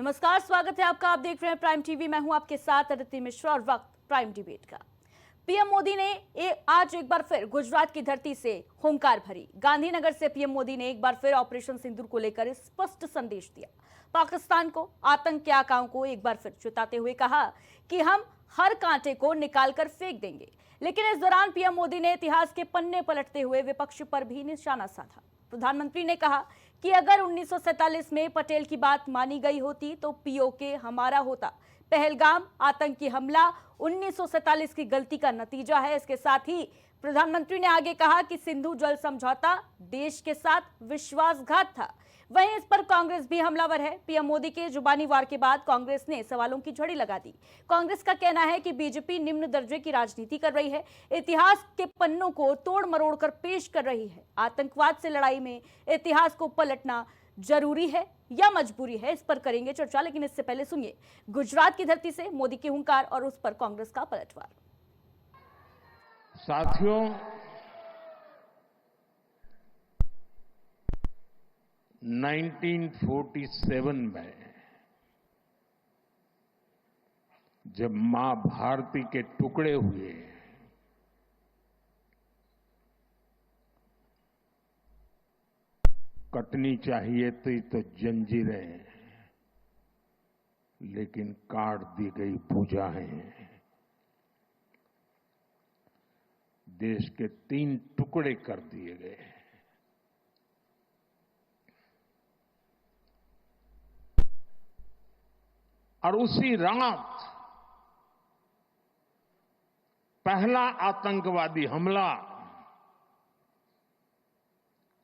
नमस्कार, स्वागत है आपका। आप देख रहे हैं प्राइम टीवी। मैं हूं आपके साथ अदिति मिश्रा और वक्त प्राइम डिबेट का। पीएम मोदी ने आज एक बार फिर गुजरात की धरती से हुंकार भरी। गांधीनगर से पीएम मोदी ने एक बार फिर ऑपरेशन सिंदूर को लेकर स्पष्ट संदेश दिया। पाकिस्तान को, आतंक के आकाओं को एक बार फिर चेताते हुए कहा कि हम हर कांटे को निकालकर फेंक देंगे। लेकिन इस दौरान पीएम मोदी ने इतिहास के पन्ने पलटते हुए विपक्ष पर भी निशाना साधा। प्रधानमंत्री ने कहा कि अगर 1947 में पटेल की बात मानी गई होती तो पीओके हमारा होता। पहलगाम आतंकी हमला 1947 की गलती का नतीजा है। इसके साथ ही प्रधानमंत्री ने आगे कहा कि सिंधु जल समझौता देश के साथ विश्वासघात था। वहीं इस पर कांग्रेस भी हमलावर है। पीएम मोदी के जुबानी वार के बाद कांग्रेस ने सवालों की झड़ी लगा दी। कांग्रेस का कहना है कि बीजेपी निम्न दर्जे की राजनीति कर रही है, इतिहास के पन्नों को तोड़ मरोड़ कर पेश कर रही है। आतंकवाद से लड़ाई में इतिहास को पलटना जरूरी है या मजबूरी है, इस पर करेंगे चर्चा। लेकिन इससे पहले सुनिए गुजरात की धरती से मोदी के हुंकार और उस पर कांग्रेस का पलटवार। साथियों, 1947 में जब मां भारती के टुकड़े हुए, कटनी चाहिए थी तो जंजीरें, लेकिन काट दी गई भुजाएं। देश के 3 टुकड़े कर दिए गए। और उसी रात पहला आतंकवादी हमला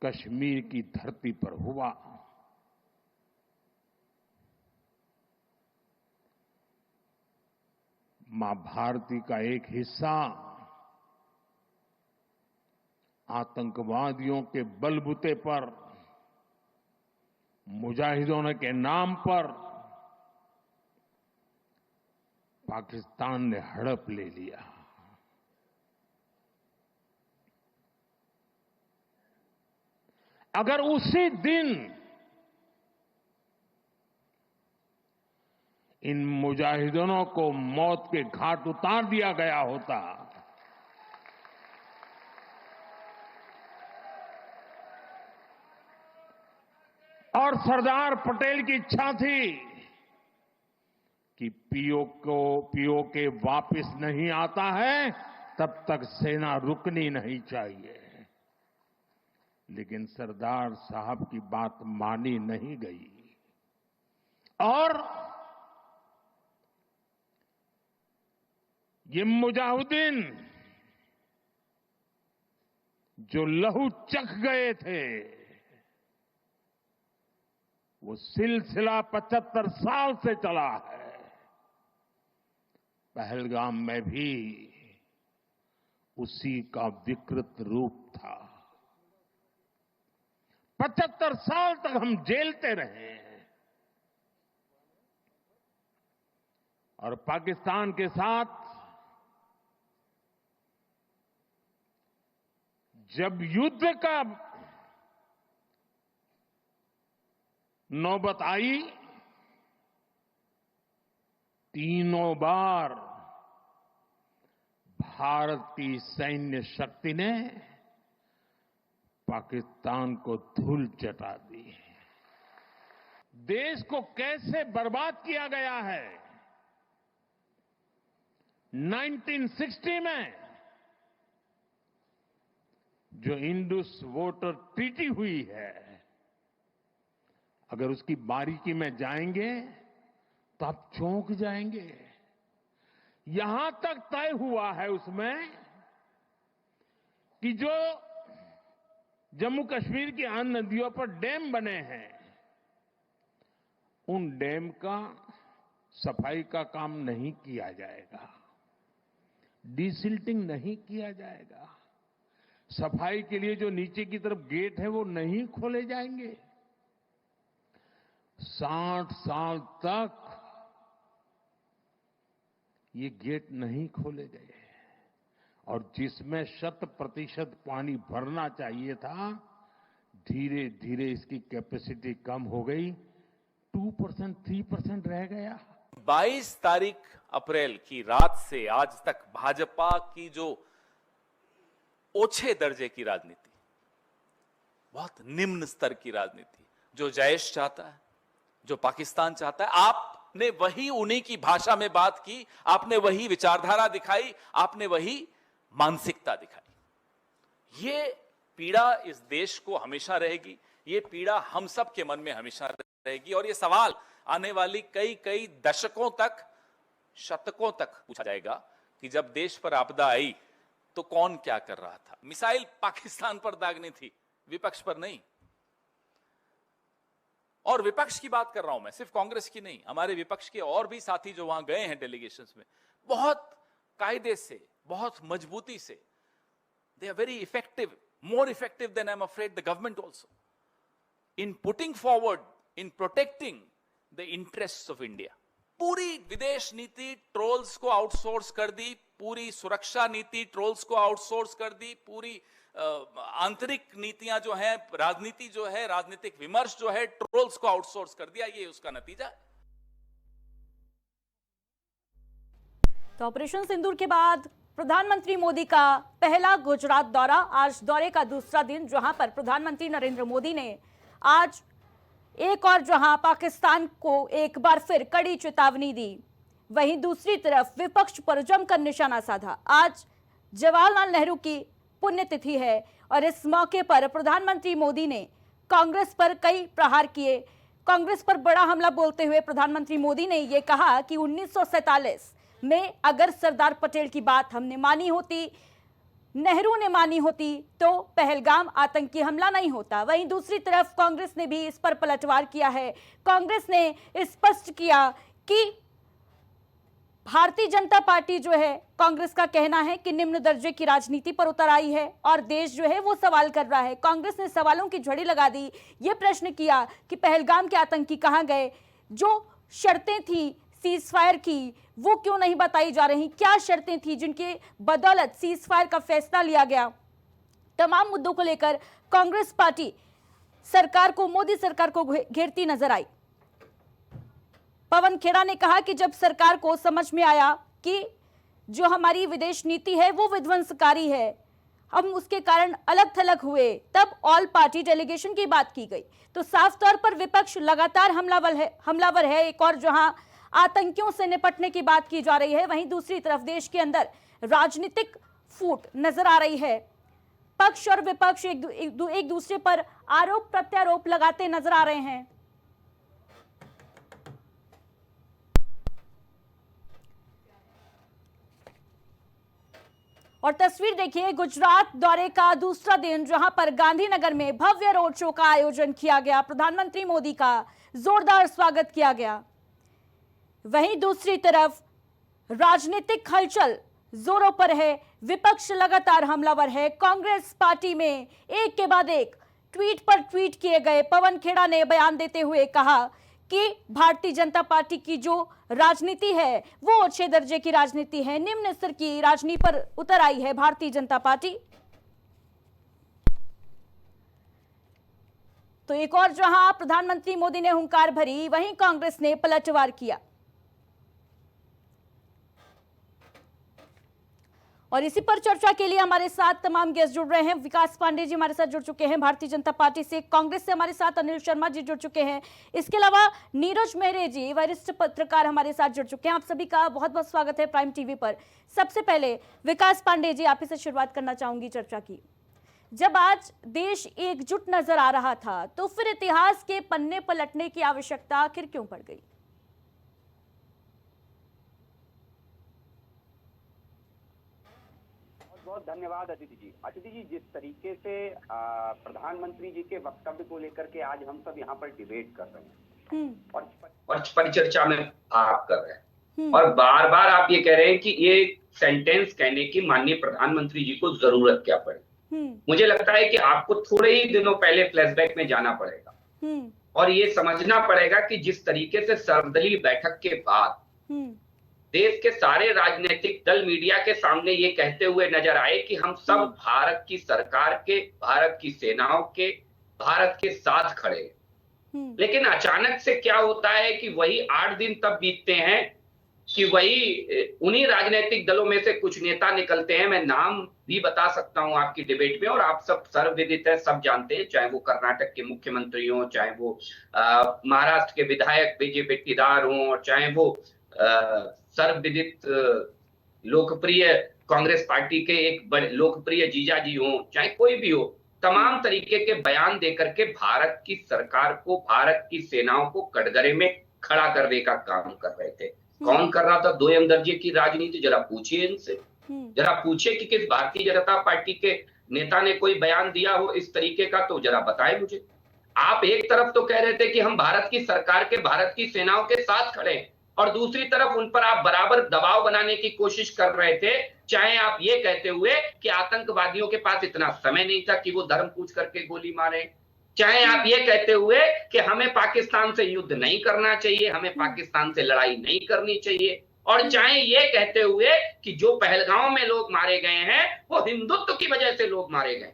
कश्मीर की धरती पर हुआ। मां भारती का एक हिस्सा आतंकवादियों के बलबूते पर, मुजाहिदों के नाम पर पाकिस्तान ने हड़प ले लिया। अगर उसी दिन इन मुजाहिदों को मौत के घाट उतार दिया गया होता और सरदार पटेल की इच्छा थी कि पीओके वापस नहीं आता है तब तक सेना रुकनी नहीं चाहिए। लेकिन सरदार साहब की बात मानी नहीं गई और ये मुजाहिदीन जो लहू चख गए थे, वो सिलसिला 75 साल से चला है। पहलगाम में भी उसी का विकृत रूप था। 75 साल तक हम झेलते रहे और पाकिस्तान के साथ जब युद्ध का नौबत आई, तीनों बार भारत की सैन्य शक्ति ने पाकिस्तान को धूल चटा दी। देश को कैसे बर्बाद किया गया है। 1960 में जो इंडस वाटर ट्रीटी हुई है, अगर उसकी बारीकी में जाएंगे तो आप चौंक जाएंगे। यहां तक तय हुआ है उसमें कि जो जम्मू कश्मीर की अन्य नदियों पर डैम बने हैं, उन डैम का सफाई का काम नहीं किया जाएगा, डिसिल्टिंग नहीं किया जाएगा। सफाई के लिए जो नीचे की तरफ गेट है वो नहीं खोले जाएंगे। 60 साल तक ये गेट नहीं खोले गए और जिसमें 100% पानी भरना चाहिए था, धीरे धीरे इसकी कैपेसिटी कम हो गई। 2%, 3% रह गया। 22 तारीख अप्रैल की रात से आज तक भाजपा की जो ओछे दर्जे की राजनीति, बहुत निम्न स्तर की राजनीति, जो जयेश चाहता है, जो पाकिस्तान चाहता है, आपने वही उन्हीं की भाषा में बात की, आपने वही विचारधारा दिखाई, आपने वही मानसिकता दिखाई। ये पीड़ा इस देश को हमेशा रहेगी, ये पीड़ा हम सब के मन में हमेशा रहेगी और ये सवाल आने वाली कई कई दशकों तक, शतकों तक पूछा जाएगा कि जब देश पर आपदा आई तो कौन क्या कर रहा था। मिसाइल पाकिस्तान पर दागनी थी, विपक्ष पर नहीं। और विपक्ष की बात कर रहा हूं मैं, सिर्फ कांग्रेस की नहीं, हमारे विपक्ष के और भी साथी जो वहां गए हैं डेलीगेशंस में, बहुत कायदे से, बहुत मजबूती से, they are very effective, more effective than I'm afraid the government also, in putting forward, in protecting the interests of India. पूरी विदेश नीति ट्रोल्स को आउटसोर्स कर दी, पूरी सुरक्षा नीति ट्रोल्स को आउटसोर्स कर दी, पूरी आंतरिक नीतियां जो है, राजनीति जो है, राजनीतिक विमर्श जो है, ट्रोल्स को आउटसोर्स कर दिया। ये उसका नतीजा है। तो ऑपरेशन सिंदूर के बाद प्रधानमंत्री मोदी का पहला गुजरात दौरा, आज दौरे का दूसरा दिन, जहां पर प्रधानमंत्री नरेंद्र मोदी ने आज एक और जहां पाकिस्तान को एक बार फिर कड़ी चेतावनी दी, वहीं दूसरी तरफ विपक्ष पर जमकर निशाना साधा। आज जवाहरलाल नेहरू की पुण्यतिथि है और इस मौके पर प्रधानमंत्री मोदी ने कांग्रेस पर कई प्रहार किए। कांग्रेस पर बड़ा हमला बोलते हुए प्रधानमंत्री मोदी ने यह कहा कि 1947 में अगर सरदार पटेल की बात हमने मानी होती, नेहरू ने मानी होती, तो पहलगाम आतंकी हमला नहीं होता। वहीं दूसरी तरफ कांग्रेस ने भी इस पर पलटवार किया है। कांग्रेस ने स्पष्ट किया कि भारतीय जनता पार्टी जो है, कांग्रेस का कहना है कि निम्न दर्जे की राजनीति पर उतर आई है और देश जो है वो सवाल कर रहा है। कांग्रेस ने सवालों की झड़ी लगा दी, ये प्रश्न किया कि पहलगाम के आतंकी कहां गए, जो शर्तें थी सीज फायर की वो क्यों नहीं बताई जा रही, क्या शर्तें थी जिनके बदौलत सीज फायर का फैसला लिया गया। तमाम मुद्दों को लेकर कांग्रेस पार्टी सरकार को, मोदी सरकार को घेरती नजर आई। पवन खेड़ा ने कहा कि जब सरकार को समझ में आया कि जो हमारी विदेश नीति है वो विध्वंसकारी है, हम उसके कारण अलग थलग हुए, तब ऑल पार्टी डेलीगेशन की बात की गई। तो साफ तौर पर विपक्ष लगातार हमलावर है। एक और जहां आतंकियों से निपटने की बात की जा रही है, वहीं दूसरी तरफ देश के अंदर राजनीतिक फूट नजर आ रही है। पक्ष और विपक्ष एक दूसरे पर आरोप प्रत्यारोप लगाते नजर आ रहे हैं। और तस्वीर देखिए गुजरात दौरे का दूसरा दिन, जहां पर गांधीनगर में भव्य रोड शो का आयोजन किया गया। प्रधानमंत्री मोदी का जोरदार स्वागत किया गया। वहीं दूसरी तरफ राजनीतिक हलचल जोरों पर है, विपक्ष लगातार हमलावर है। कांग्रेस पार्टी में एक के बाद एक ट्वीट पर ट्वीट किए गए। पवन खेड़ा ने बयान देते हुए कहा कि भारतीय जनता पार्टी की जो राजनीति है वो अच्छे दर्जे की राजनीति है, निम्न स्तर की राजनीति पर उतर आई है भारतीय जनता पार्टी। तो एक और जहां प्रधानमंत्री मोदी ने हुंकार भरी, वहीं कांग्रेस ने पलटवार किया। और इसी पर चर्चा के लिए हमारे साथ तमाम गेस्ट जुड़ रहे हैं। विकास पांडे जी हमारे साथ जुड़ चुके हैं भारतीय जनता पार्टी से, कांग्रेस से हमारे साथ अनिल शर्मा जी जुड़ चुके हैं, इसके अलावा नीरज मेहरे जी वरिष्ठ पत्रकार हमारे साथ जुड़ चुके हैं। आप सभी का बहुत बहुत स्वागत है प्राइम टीवी पर। सबसे पहले विकास पांडे जी, आप ही से शुरुआत करना चाहूंगी चर्चा की। जब आज देश एकजुट नजर आ रहा था, तो फिर इतिहास के पन्ने पलटने की आवश्यकता आखिर क्यों पड़ गई? बहुत धन्यवाद अदिति जी। अदिति जी, जिस तरीके से प्रधानमंत्री जी के वक्तव्य को लेकर के आज हम सब यहाँ पर डिबेट कर रहे हैं और परिचर्चा में भाग कर रहे हैं और बार बार आप ये कह रहे हैं कि ये सेंटेंस कहने की माननीय प्रधानमंत्री जी को जरूरत क्या पड़े। मुझे लगता है कि आपको थोड़े ही दिनों पहले फ्लैशबैक में जाना पड़ेगा और ये समझना पड़ेगा कि जिस तरीके से सर्वदलीय बैठक के बाद देश के सारे राजनीतिक दल मीडिया के सामने ये कहते हुए नजर आए कि हम सब भारत की सरकार के, भारत की सेनाओं के, भारत के साथ खड़े, लेकिन अचानक से क्या होता है कि वही 8 दिन तब बीतते हैं कि वही उन्हीं राजनीतिक दलों में से कुछ नेता निकलते हैं, मैं नाम भी बता सकता हूं आपकी डिबेट में, और आप सब सर्वविदित है, सब जानते हैं, चाहे वो कर्नाटक के मुख्यमंत्री हो, चाहे वो महाराष्ट्र के विधायक बीजेपी टिदार हो, और चाहे वो सर्वविदित लोकप्रिय कांग्रेस पार्टी के एक बड़े लोकप्रिय जीजाजी हो, चाहे कोई भी हो, तमाम तरीके के बयान देकर के भारत की सरकार को, भारत की सेनाओं को कटघरे में खड़ा करने का काम कर रहे थे। कौन कर रहा था दोयम दर्जे की राजनीति? जरा पूछिए इनसे, जरा पूछिए कि किस भारतीय जनता पार्टी के नेता ने कोई बयान दिया हो इस तरीके का, तो जरा बताएं मुझे। आप एक तरफ तो कह रहे थे कि हम भारत की सरकार के, भारत की सेनाओं के साथ खड़े हैं, और दूसरी तरफ उन पर आप बराबर दबाव बनाने की कोशिश कर रहे थे, चाहे आप ये कहते हुए कि आतंकवादियों के पास इतना समय नहीं था कि वो धर्म पूछ करके गोली मारे, चाहे आप ये कहते हुए कि हमें पाकिस्तान से युद्ध नहीं करना चाहिए, हमें पाकिस्तान से लड़ाई नहीं करनी चाहिए, और चाहे ये कहते हुए कि जो पहलगांव में लोग मारे गए हैं वो हिंदुत्व की वजह से लोग मारे गए।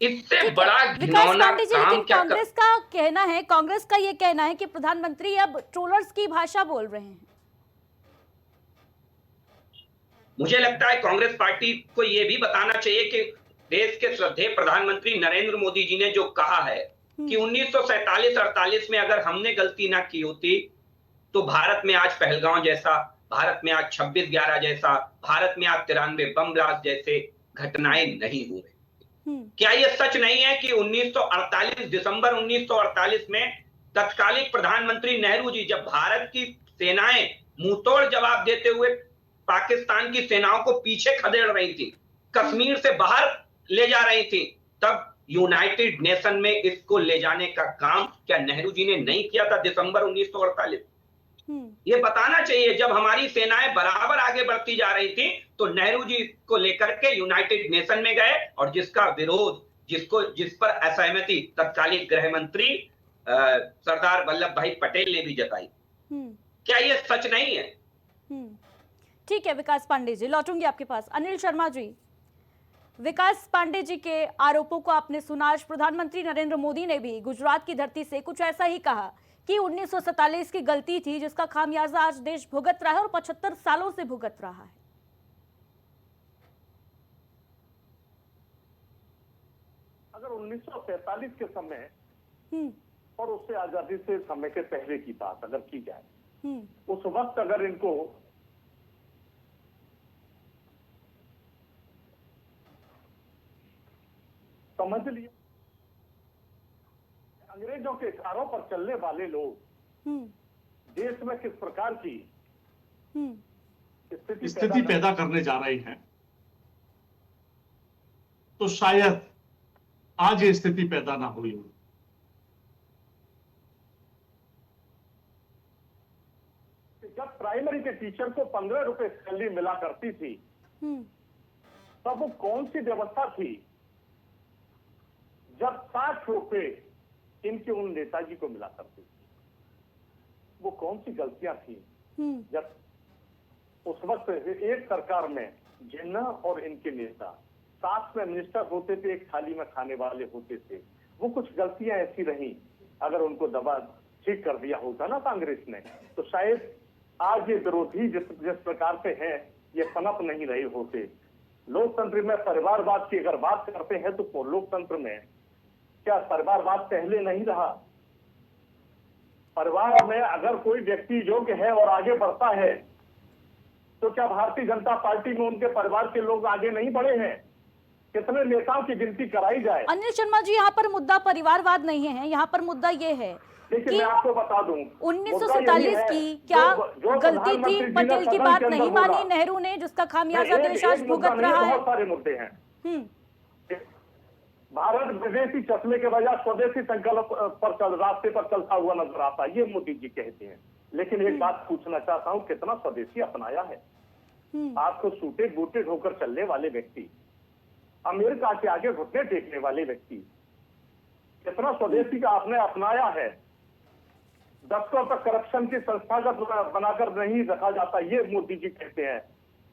इससे बड़ा घिनौना काम क्या कांग्रेस का कहना है, कांग्रेस का ये कहना है कि प्रधानमंत्री अब ट्रोलर्स की भाषा बोल रहे हैं। मुझे लगता है कांग्रेस पार्टी को यह भी बताना चाहिए कि देश के श्रद्धेय प्रधानमंत्री नरेंद्र मोदी जी ने जो कहा है कि 1947-48 में अगर हमने गलती ना की होती तो भारत में आज पहलगांव जैसा, भारत में आज 26/11 जैसा, भारत में आज 93 बम ब्लास्ट जैसे घटनाएं नहीं हो रही। क्या यह सच नहीं है कि 1948 दिसंबर 1948 में तत्कालीन प्रधानमंत्री नेहरू जी, जब भारत की सेनाएं मुंहतोड़ जवाब देते हुए पाकिस्तान की सेनाओं को पीछे खदेड़ रही थी, कश्मीर से बाहर ले जा रही थी, तब यूनाइटेड नेशन में इसको ले जाने का काम क्या नेहरू जी ने नहीं किया था दिसंबर 1948? ये बताना चाहिए। जब हमारी सेनाएं बराबर आगे बढ़ती जा रही थी तो नेहरू जी को लेकर के यूनाइटेड नेशन में गए, और जिसका विरोध, जिस पर असहमति तत्कालीन गृह मंत्री सरदार वल्लभ भाई पटेल ने भी जताई। क्या ये सच नहीं है? ठीक है विकास पांडे जी, लौटूंगी आपके पास। अनिल शर्मा जी, विकास पांडे जी के आरोपों को आपने सुना। आज प्रधानमंत्री नरेंद्र मोदी ने भी गुजरात की धरती से कुछ ऐसा ही कहा कि 1947 की गलती थी जिसका खामियाजा आज देश भुगत रहा है और 75 सालों से भुगत रहा है। अगर 1947 के समय और उससे आजादी से समय के पहले की बात अगर की जाए, उस वक्त अगर इनको समझ लिया, अंग्रेजों के इशारों पर चलने वाले लोग देश में किस प्रकार की स्थिति पैदा करने जा रहे हैं, तो शायद आज ये स्थिति पैदा ना हुई हो। जब प्राइमरी के टीचर को 15 रुपए सैलरी मिला करती थी, तब वो कौन सी व्यवस्था थी जब 60 रुपए इनके उन नेताजी को मिला करती थी? वो कौन सी गलतियां थी जब उस वक्त एक सरकार में जिन्ना और इनके नेता साथ में मिनिस्टर होते थे, एक थाली में खाने वाले होते थे। वो कुछ गलतियां ऐसी रही, अगर उनको दबा ठीक कर दिया होता ना कांग्रेस ने, तो शायद आज ये विरोधी जिस प्रकार से हैं ये पनप नहीं रहे होते। लोकतंत्र में परिवारवाद की अगर बात करते हैं तो लोकतंत्र में क्या परिवारवाद पहले नहीं रहा? परिवार में अगर कोई व्यक्ति योग्य है और आगे बढ़ता है तो क्या भारतीय जनता पार्टी में उनके परिवार के लोग आगे नहीं बढ़े हैं? कितने नेताओं की गिनती कराई जाए। अनिल शर्मा जी, यहाँ पर मुद्दा परिवारवाद नहीं है, यहाँ पर मुद्दा ये है कि मैं आपको बता दूं 1947 की क्या गलती थी? पटेल की बात नहीं मानी नेहरू ने, जिसका खामियाजा देश आज भुगत रहा है। बहुत सारे मुद्दे हैं। भारत विदेशी चश्मे के बजाय स्वदेशी संकल्प पर रास्ते पर चलता हुआ नजर आता है, ये मोदी जी कहते हैं। लेकिन एक बात पूछना चाहता हूँ, कितना स्वदेशी अपनाया है? आपको सूटेड बूटेड होकर चलने वाले व्यक्ति, अमेरिका के आगे घुटने टेकने वाले व्यक्ति, कितना स्वदेशी का आपने अपनाया है? दशकों तक करप्शन की संस्थागत बनाकर नहीं रखा जाता, ये मोदी जी कहते हैं।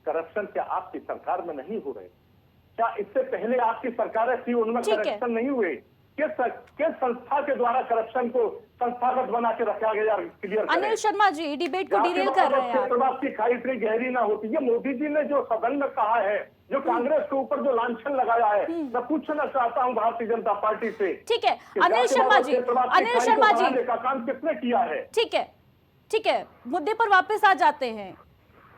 करप्शन क्या आपकी सरकार में नहीं हो रहे? क्या इससे पहले आपकी सरकारें थी उनमें करप्शन नहीं हुए? किस संस्था के द्वारा करप्शन को संस्थागत बना के रखा गया, क्लियर करें। अनिल शर्मा जी डिबेट को डिरेल कर रहे हैं आप। क्षेत्रवाद की खाई इतनी गहरी ना होती। ये मोदी जी ने जो सदन में कहा है, जो कांग्रेस के ऊपर जो लांछन लगाया है, मैं पूछना चाहता हूँ भारतीय जनता पार्टी से। ठीक है अनिल शर्मा जी, अनिल शर्मा जी का काम किसने किया है? ठीक है, मुद्दे पर वापस आ जाते हैं।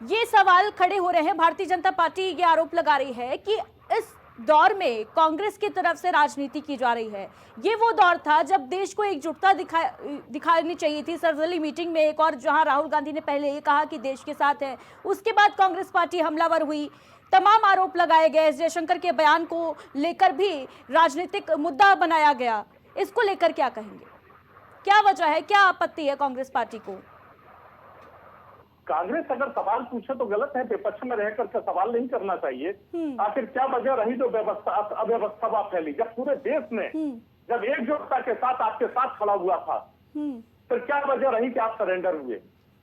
ये सवाल खड़े हो रहे हैं, भारतीय जनता पार्टी ये आरोप लगा रही है कि इस दौर में कांग्रेस की तरफ से राजनीति की जा रही है। ये वो दौर था जब देश को एकजुटता दिखानी चाहिए थी। सर्वदलीय मीटिंग में एक और जहां राहुल गांधी ने पहले ये कहा कि देश के साथ है, उसके बाद कांग्रेस पार्टी हमलावर हुई, तमाम आरोप लगाए गए। एस जयशंकर के बयान को लेकर भी राजनीतिक मुद्दा बनाया गया। इसको लेकर क्या कहेंगे? क्या वजह है, क्या आपत्ति है कांग्रेस पार्टी को? कांग्रेस अगर सवाल पूछे तो गलत है, विपक्ष में रहकर के सवाल नहीं करना चाहिए। आखिर क्या वजह रही जो अव्यवस्था फैली? जब पूरे देश ने जब एकजुटता के साथ आपके साथ खड़ा हुआ था, फिर क्या वजह रही कि आप सरेंडर हुए?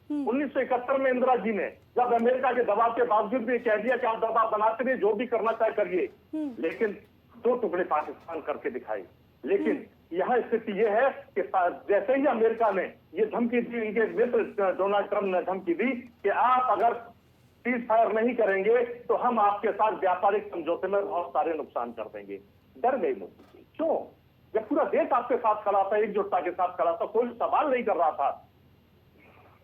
1971 में इंदिरा जी ने जब अमेरिका के दबाव के बावजूद भी कह दिया कि आप दबाव बनाते रहिए, जो भी करना चाहे करिए, लेकिन 2 टुकड़े पाकिस्तान करके दिखाए। लेकिन यहाँ स्थिति ये है कि जैसे ही अमेरिका ने ये धमकी दी, इनके मित्र डोनाल्ड ट्रंप ने धमकी दी कि आप अगर सीज फायर नहीं करेंगे तो हम आपके साथ व्यापारिक समझौते में बहुत सारे नुकसान कर देंगे। डर गई मोदी जी। क्यों? जब पूरा देश आपके साथ खड़ा था, एकजुटता के साथ खड़ा था, कोई सवाल नहीं कर रहा था,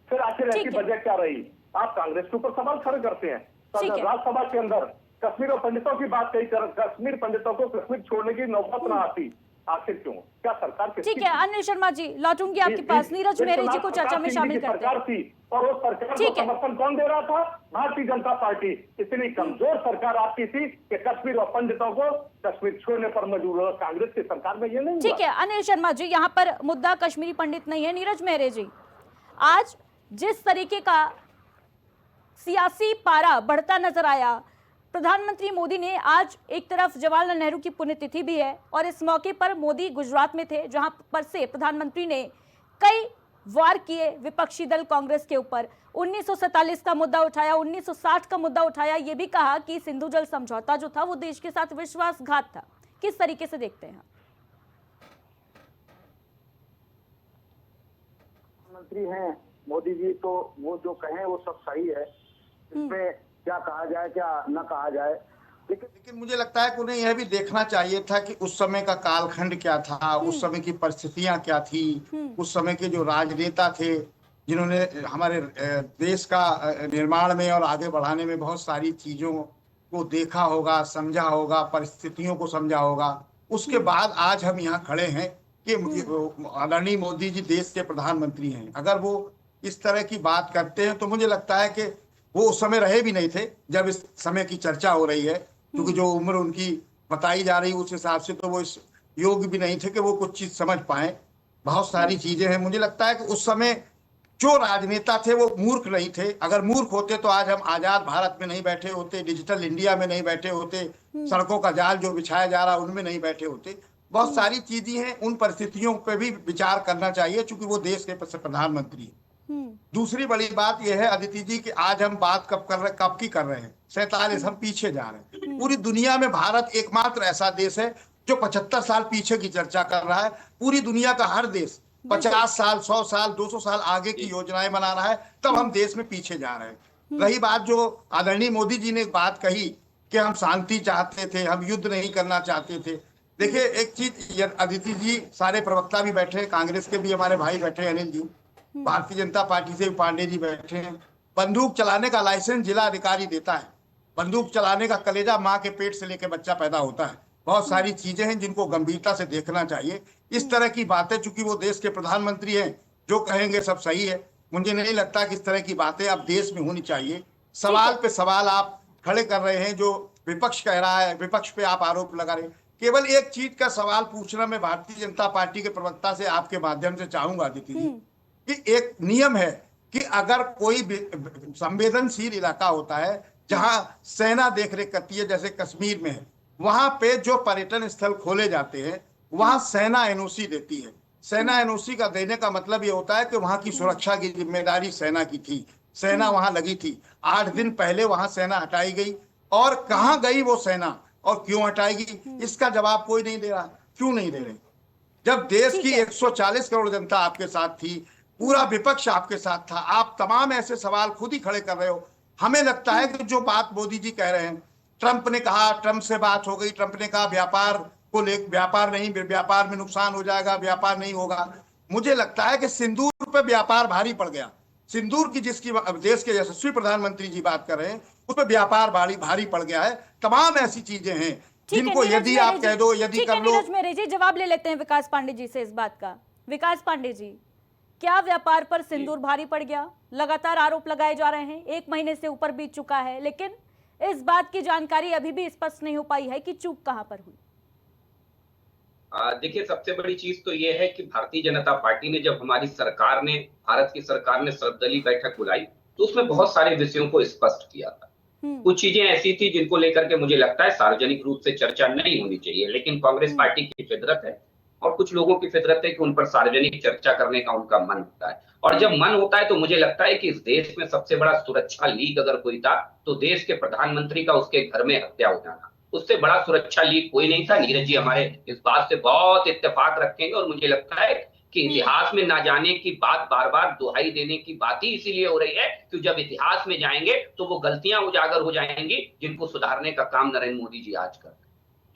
फिर आखिर ऐसी वजह क्या रही? आप कांग्रेस के ऊपर सवाल खड़े करते हैं। राज्यसभा के अंदर कश्मीर और पंडितों की बात कही, कश्मीर पंडितों को कश्मीर छोड़ने की नौबत न आती, आखिर क्यों? क्या सरकार? ठीक है अनिल शर्मा जी, लौटूंगी आपके पास। नीरज मेहरे जी को चर्चा में शामिल करते हैं। सरकार थी और उस सरकार को समर्थन कौन दे रहा था? भारतीय जनता पार्टी। इतनी कमजोर सरकार आपकी थी कि कश्मीर और पंडितों को कश्मीर छोड़ने पर मजबूर हो। कांग्रेस की सरकार में ये नहीं। ठीक है अनिल शर्मा जी, यहाँ पर मुद्दा कश्मीरी पंडित नहीं है। नीरज मेहरे जी, आज जिस तरीके का सियासी पारा बढ़ता नजर आया, प्रधानमंत्री मोदी ने आज एक तरफ जवाहरलाल नेहरू की पुण्यतिथि भी है और इस मौके पर मोदी गुजरात में थे, जहां पर से प्रधानमंत्री ने कई वार किए विपक्षी दल कांग्रेस के ऊपर। 1947 का मुद्दा उठाया, 1960 का मुद्दा उठाया, ये भी कहा कि सिंधु जल समझौता जो था वो देश के साथ विश्वासघात था। किस तरीके से देखते हैं? प्रधानमंत्री हैं मोदी जी, तो वो जो कहें वो सब सही है। इसमें क्या कहा जाए क्या न कहा जाए, लेकिन मुझे लगता है कि उन्हें यह भी देखना चाहिए था कि उस समय का कालखंड क्या था, उस समय की परिस्थितियां क्या थी, उस समय के जो राजनेता थे जिन्होंने हमारे देश का निर्माण में और आगे बढ़ाने में बहुत सारी चीजों को देखा होगा, समझा होगा, परिस्थितियों को समझा होगा। उसके बाद आज हम यहाँ खड़े हैं कि आदरणीय मोदी जी देश के प्रधानमंत्री हैं। अगर वो इस तरह की बात करते हैं तो मुझे लगता है कि वो उस समय रहे भी नहीं थे जब इस समय की चर्चा हो रही है, क्योंकि जो उम्र उनकी बताई जा रही है उस हिसाब से तो वो इस योग्य भी नहीं थे कि वो कुछ चीज समझ पाए। बहुत सारी चीजें हैं। मुझे लगता है कि उस समय जो राजनेता थे वो मूर्ख नहीं थे। अगर मूर्ख होते तो आज हम आजाद भारत में नहीं बैठे होते, डिजिटल इंडिया में नहीं बैठे होते, सड़कों का जाल जो बिछाया जा रहा उनमें नहीं बैठे होते। बहुत सारी चीजें हैं, उन परिस्थितियों पे भी विचार करना चाहिए चूंकि वो देश के प्रधानमंत्री है। दूसरी बड़ी बात यह है अदिति जी कि आज हम बात कब की कर रहे हैं? 47 हम पीछे जा रहे हैं। पूरी दुनिया में भारत एकमात्र ऐसा देश है जो 75 साल पीछे की चर्चा कर रहा है। पूरी दुनिया का हर देश 50 साल, 100 साल, 200 साल आगे की योजनाएं बना रहा है, तब हम देश में पीछे जा रहे हैं। रही बात जो आदरणीय मोदी जी ने एक बात कही कि हम शांति चाहते थे, हम युद्ध नहीं करना चाहते थे। देखिए एक चीज, अदिति जी सारे प्रवक्ता भी बैठे हैं, कांग्रेस के भी हमारे भाई बैठे हैं, अनिल जी, भारतीय जनता पार्टी से भी पांडे जी बैठे हैं। बंदूक चलाने का लाइसेंस जिला अधिकारी देता है। बंदूक चलाने का कलेजा माँ के पेट से लेकर बच्चा पैदा होता है। बहुत सारी चीजें हैं जिनको गंभीरता से देखना चाहिए। इस तरह की बातें, चूंकि वो देश के प्रधानमंत्री हैं, जो कहेंगे सब सही है। मुझे नहीं लगता कि इस तरह की बातें अब देश में होनी चाहिए। सवाल पे सवाल आप खड़े कर रहे हैं, जो विपक्ष कह रहा है, विपक्ष पे आप आरोप लगा रहे हैं। केवल एक चीज का सवाल पूछना मैं भारतीय जनता पार्टी के प्रवक्ता से आपके माध्यम से चाहूंगा दीदी जी, कि एक नियम है कि अगर कोई संवेदनशील इलाका होता है जहां सेना देखरेख करती है, जैसे कश्मीर में है, वहां पे जो पर्यटन स्थल खोले जाते हैं वहां सेना एनओसी देती है। सेना एनओसी का देने का मतलब ये होता है कि वहां की सुरक्षा की जिम्मेदारी सेना की थी। सेना वहां लगी थी। 8 दिन पहले वहां सेना हटाई गई, और कहां गई वो सेना और क्यों हटाएगी, इसका जवाब कोई नहीं दे रहा। क्यों नहीं दे रहे? जब देश ठीक की है। 140 करोड़ जनता आपके साथ थी, पूरा विपक्ष आपके साथ था, आप तमाम ऐसे सवाल खुद ही खड़े कर रहे हो। हमें लगता है कि जो बात मोदी जी कह रहे हैं, ट्रंप ने कहा, ट्रंप से बात हो गई, ट्रंप ने कहा व्यापार को ले, व्यापार नहीं, व्यापार में नुकसान हो जाएगा, व्यापार नहीं होगा। मुझे लगता है कि सिंदूर पे व्यापार भारी पड़ गया। सिंदूर की जिसकी देश के यशस्वी प्रधानमंत्री जी बात कर रहे हैं, उस पर व्यापार भारी पड़ गया है। तमाम ऐसी चीजें हैं ठीक है जिनको नीरज यदि मेरे आप जी, कह दो, यदि ठीक है कर लो। नीरज मेरे जी, जवाब ले लेते हैं विकास पांडे जी से इस बात का। विकास पांडे जी, क्या व्यापार पर सिंदूर भारी पड़ गया? लगातार आरोप लगाए जा रहे हैं, 1 महीने से ऊपर बीत चुका है, लेकिन इस बात की जानकारी अभी भी स्पष्ट नहीं हो पाई है कि चूक कहां पर हुई। देखिए, सबसे बड़ी चीज तो ये है कि भारतीय जनता पार्टी ने, जब हमारी सरकार ने, भारत की सरकार ने सर्वदलीय बैठक बुलाई, तो उसमें बहुत सारे विषयों को स्पष्ट किया था। कुछ चीजें ऐसी थी जिनको लेकर के मुझे लगता है सार्वजनिक रूप से चर्चा नहीं होनी चाहिए, लेकिन कांग्रेस पार्टी की फितरत है और कुछ लोगों की फितरत है कि उन पर सार्वजनिक चर्चा करने का उनका मन होता है। और जब मन होता है तो मुझे लगता है कि इस देश में सबसे बड़ा सुरक्षा लीग अगर कोई था तो देश के प्रधानमंत्री का उसके घर में हत्या हो जाना, उससे बड़ा सुरक्षा लीग कोई नहीं था। नीरज जी हमारे इस बात से बहुत इत्तेफाक रखेंगे और मुझे लगता है कि इतिहास में ना जाने की बात बार बार दुहाई देने की बात ही इसीलिए हो रही है कि जब इतिहास में जाएंगे तो वो गलतियां उजागर हो जाएंगी जिनको सुधारने का काम नरेंद्र मोदी जी आज कर रहे हैं।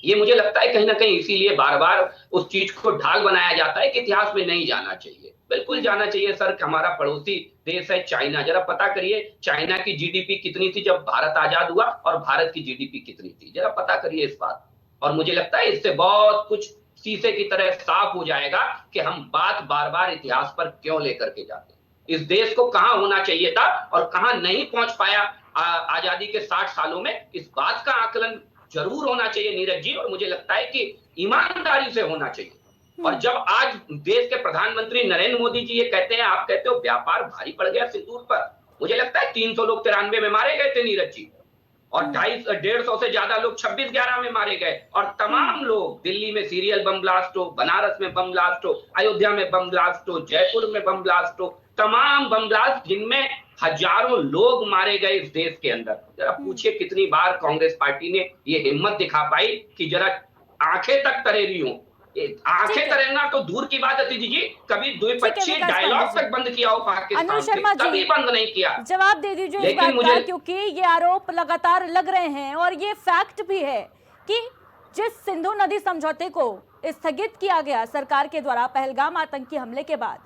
ये मुझे लगता है कहीं ना कहीं इसीलिए बार बार उस चीज को ढाल बनाया जाता है कि इतिहास में नहीं जाना चाहिए। बिल्कुल जाना चाहिए सर। हमारा पड़ोसी देश है चाइना, जरा पता करिए चाइना की जीडीपी कितनी थी जब भारत आजाद हुआ और भारत की जीडीपी कितनी थी, जरा पता करिए इस बात। और मुझे लगता है इससे बहुत कुछ शीशे की तरह साफ हो जाएगा कि हम बात बार बार इतिहास पर क्यों लेकर के जाते हैं। इस देश को कहां होना चाहिए था और कहां नहीं पहुंच पाया आजादी के 60 सालों में, इस बात का आकलन जरूर होना चाहिए नीरज जी, और मुझे लगता है कि ईमानदारी से होना चाहिए। और जब आज देश के प्रधानमंत्री नरेंद्र मोदी जी ये कहते हैं, आप कहते हो व्यापार भारी पड़ गया सिंदूर पर, मुझे लगता है 300 लोग 93 में मारे गए थे नीरज जी, और 150 से ज्यादा लोग 26/11 में मारे गए, और तमाम लोग दिल्ली में सीरियल बम ब्लास्ट हो, बनारस में बम ब्लास्ट हो, अयोध्या में बम ब्लास्ट हो, जयपुर में बम ब्लास्ट हो, तमाम बम ब्लास्ट जिनमें हजारों लोग मारे गए इस देश के अंदर। जरा पूछिए कितनी बार कांग्रेस पार्टी ने ये हिम्मत दिखा पाई कि जरा आंखें तक तरेरी हो। आंखें तरेना तो दूर की बात है दीदी जी, कभी द्विपक्षीय डायलॉग तक बंद किया हो पाकिस्तान से, कभी बंद नहीं किया। जवाब दे दीजिए इस बात का, क्योंकि ये आरोप लगातार लग रहे हैं और ये फैक्ट भी है कि जिस सिंधु नदी समझौते को स्थगित किया गया सरकार के द्वारा पहलगाम आतंकी हमले के बाद,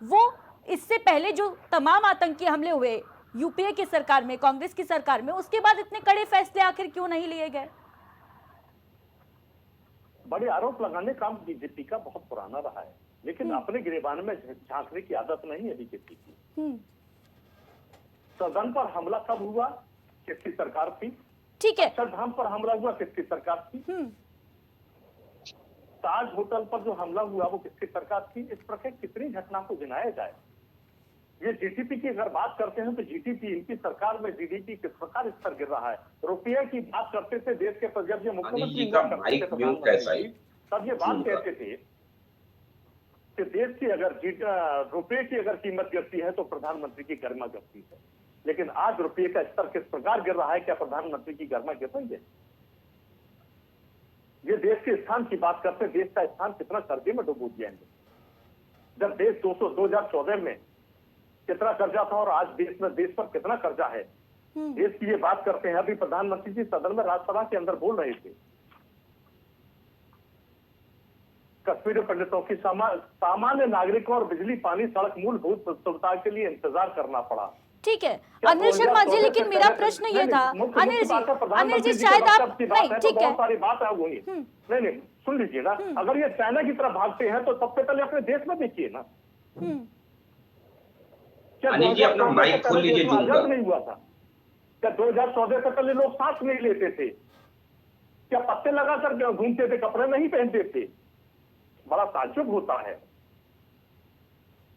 वो इससे पहले जो तमाम आतंकी हमले हुए यूपीए की सरकार में, कांग्रेस की सरकार में, उसके बाद इतने कड़े फैसले आखिर क्यों नहीं लिए गए? बड़े आरोप लगाने का बीजेपी का बहुत पुराना रहा है, लेकिन अपने गिरेबान में झांकने की आदत नहीं है बीजेपी की। सदन पर हमला कब हुआ, किसकी सरकार थी? ठीक है। अक्षरधाम पर हमला हुआ, किसकी सरकार थी? ताज होटल पर जो हमला हुआ वो किसकी सरकार थी? इस प्रकार कितनी घटना को गिनाया जाए। ये जीडीपी की अगर बात करते हैं तो जीडीपी, इनकी सरकार में जीडीपी किस प्रकार स्तर गिर रहा है। रुपये की बात करते थे देश के, जब ये मुख्यमंत्री तब ये बात कहते थे कि देश की अगर रुपये की अगर कीमत गिरती है तो प्रधानमंत्री की गरिमा गिरती है। लेकिन आज रुपये का स्तर किस प्रकार गिर रहा है, क्या प्रधानमंत्री की गरिमा गिर रही है? ये देश के स्थान की बात करते हैं, देश का स्थान कितना कर्जे में डूब जाएंगे। जब देश 2014 में कितना कर्जा था और आज देश पर कितना कर्जा है, देश की ये बात करते हैं। अभी प्रधानमंत्री जी सदन में राज्यसभा के अंदर बोल रहे थे, कश्मीरी पंडितों की सामान्य नागरिकों और बिजली पानी सड़क मूलभूत सुविधा के लिए इंतजार करना पड़ा। ठीक है अनिल शर्मा जी, लेकिन मेरा प्रश्न ये था, अनिल जी शायद आप नहीं, ठीक है, बहुत सारी बात है वही नहीं, सुन लीजिए ना, अगर ये चाइना की तरफ भागते हैं तो सबसे पहले अपने देश में देखिए ना, क्या अनिल जी अपना माइक खोल लीजिए, नहीं हुआ था क्या? 2014 से पहले लोग सांस नहीं लेते थे क्या? पत्ते लगाकर घूमते थे, कपड़े नहीं पहनते थे? बड़ा ताज्जुब होता है।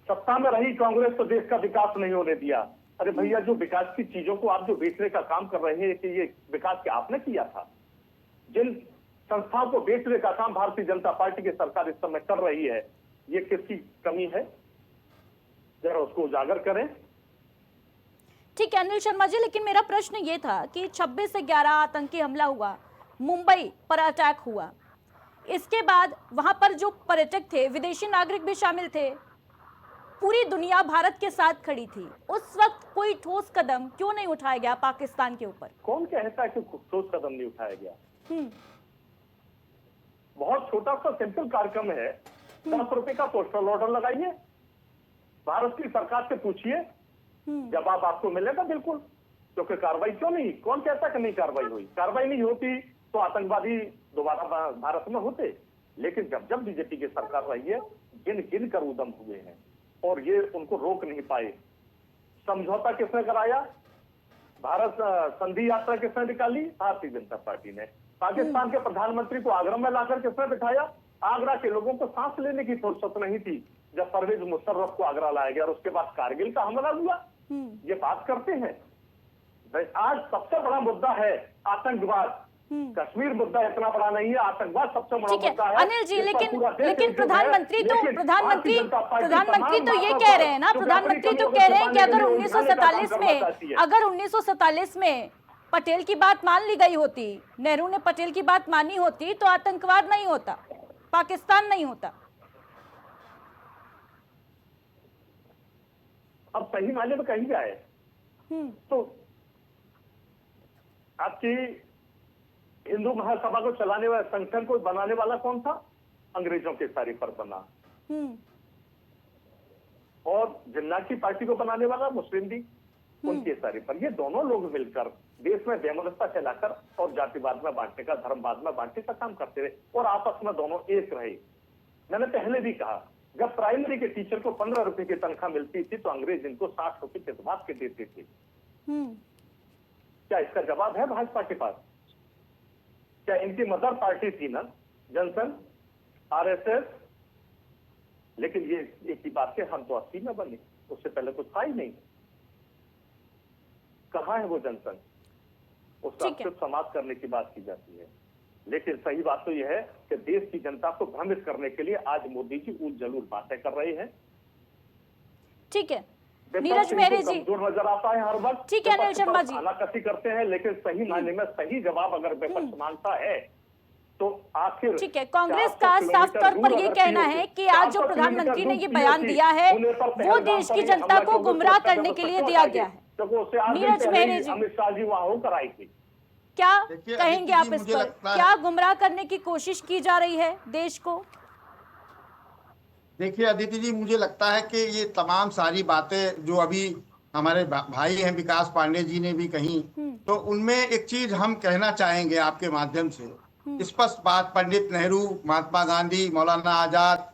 सत्ता में रही कांग्रेस तो देश का विकास नहीं होने दिया। अरे भैया, जो विकास की चीजों को आप जो बेचने का काम कर रहे हैं कि ये विकास क्या आपने किया था? जिन संस्थाओं को बेचने का काम भारतीय जनता पार्टी की सरकार इस समय कर रही है, ये किसकी कमी है? जरा उसको उजागर करें। ठीक है अनिल शर्मा जी, लेकिन मेरा प्रश्न ये था कि 26 से 11 आतंकी हमला हुआ, मुंबई पर अटैक हुआ, इसके बाद वहां पर जो पर्यटक थे, विदेशी नागरिक भी शामिल थे, पूरी दुनिया भारत के साथ खड़ी थी। उस वक्त कोई ठोस कदम क्यों नहीं उठाया गया पाकिस्तान के ऊपर? कौन कहता है कि ठोस कदम नहीं उठाया गया? बहुत छोटा सा सिंपल कार्यक्रम है। 10 रुपए का पोस्टल ऑर्डर लगाइए, भारत की सरकार से पूछिए, जवाब आपको मिलेगा बिल्कुल। क्योंकि कार्रवाई क्यों नहीं? कौन कहता कि नहीं कार्रवाई हुई? कार्रवाई नहीं होती तो आतंकवादी दोबारा भारत में होते। लेकिन जब जब बीजेपी की सरकार रही है, गिन गिन कर उद्यम हुए हैं और ये उनको रोक नहीं पाए। समझौता किसने कराया? भारत संधि यात्रा किसने निकाली? भारतीय जनता पार्टी ने। पाकिस्तान के प्रधानमंत्री को आगरा में लाकर किसने बिठाया? आगरा के लोगों को सांस लेने की फुर्सत नहीं थी जब परवेज मुशर्रफ को आगरा लाया गया और उसके बाद कारगिल का हमला हुआ। ये बात करते हैं। आज सबसे बड़ा मुद्दा है आतंकवाद। कश्मीर मुद्दा इतना बड़ा नहीं है, आतंकवाद सबसे बड़ा मुद्दा है। अनिल जी, लेकिन प्रधानमंत्री तो ये कह रहे हैं ना, प्रधानमंत्री तो कह रहे हैं कि अगर 1947 में पटेल की बात मान ली गई होती, नेहरू ने पटेल की बात मानी होती, तो आतंकवाद नहीं होता, पाकिस्तान नहीं होता। अब सही मायने में कही जाए तो आपकी हिंदू महासभा को चलाने वाला, संगठन को बनाने वाला कौन था? अंग्रेजों के सारी पर बना। और जिन्ना की पार्टी को बनाने वाला मुस्लिम लीग, उनके सारी पर। ये दोनों लोग मिलकर देश में बेमनस्ता फैलाकर और जातिवाद में बांटने का, धर्मवाद में बांटने का काम करते रहे और आपस में दोनों एक रहे। मैंने पहले भी कहा, जब प्राइमरी के टीचर को 15 रुपए की तनख्वाह मिलती थी तो अंग्रेज इनको 60 रुपए किताब के देते थे। क्या इसका जवाब है भाजपा के पास? क्या इनकी मदर पार्टी थी ना जनसंघ, आरएसएस? लेकिन ये एक ही बात है, हम तो 80 में बने, उससे पहले कुछ था ही नहीं। कहाँ है वो जनसंघ? उसका सिर्फ समाज करने की बात की जाती है। लेकिन सही बात तो यह है कि देश की जनता को भ्रमित करने के लिए आज मोदी जी उल जलूल बातें कर रहे हैं। ठीक है नीरज मेहरे जी, दूर नजर आता है हर वक्त। ठीक है अनिल शर्मा जी, आनाकानी करते हैं, लेकिन सही मायने में सही जवाब अगर विपक्ष मांगता है तो आखिर ठीक है। कांग्रेस का साफ तौर पर ये कहना है कि आज जो प्रधानमंत्री ने ये बयान दिया है वो देश की जनता को गुमराह करने के लिए दिया गया है। नीरज मेहरे जी, अमित शाह जी वहां होकर आई थी। क्या कहेंगे आप इस पर? क्या गुमराह करने की कोशिश की जा रही है देश को? देखिए अदिति जी, मुझे लगता है कि ये तमाम सारी बातें जो अभी हमारे भाई हैं विकास पांडे जी ने भी कही, तो उनमें एक चीज हम कहना चाहेंगे आपके माध्यम से। स्पष्ट बात, पंडित नेहरू, महात्मा गांधी, मौलाना आजाद,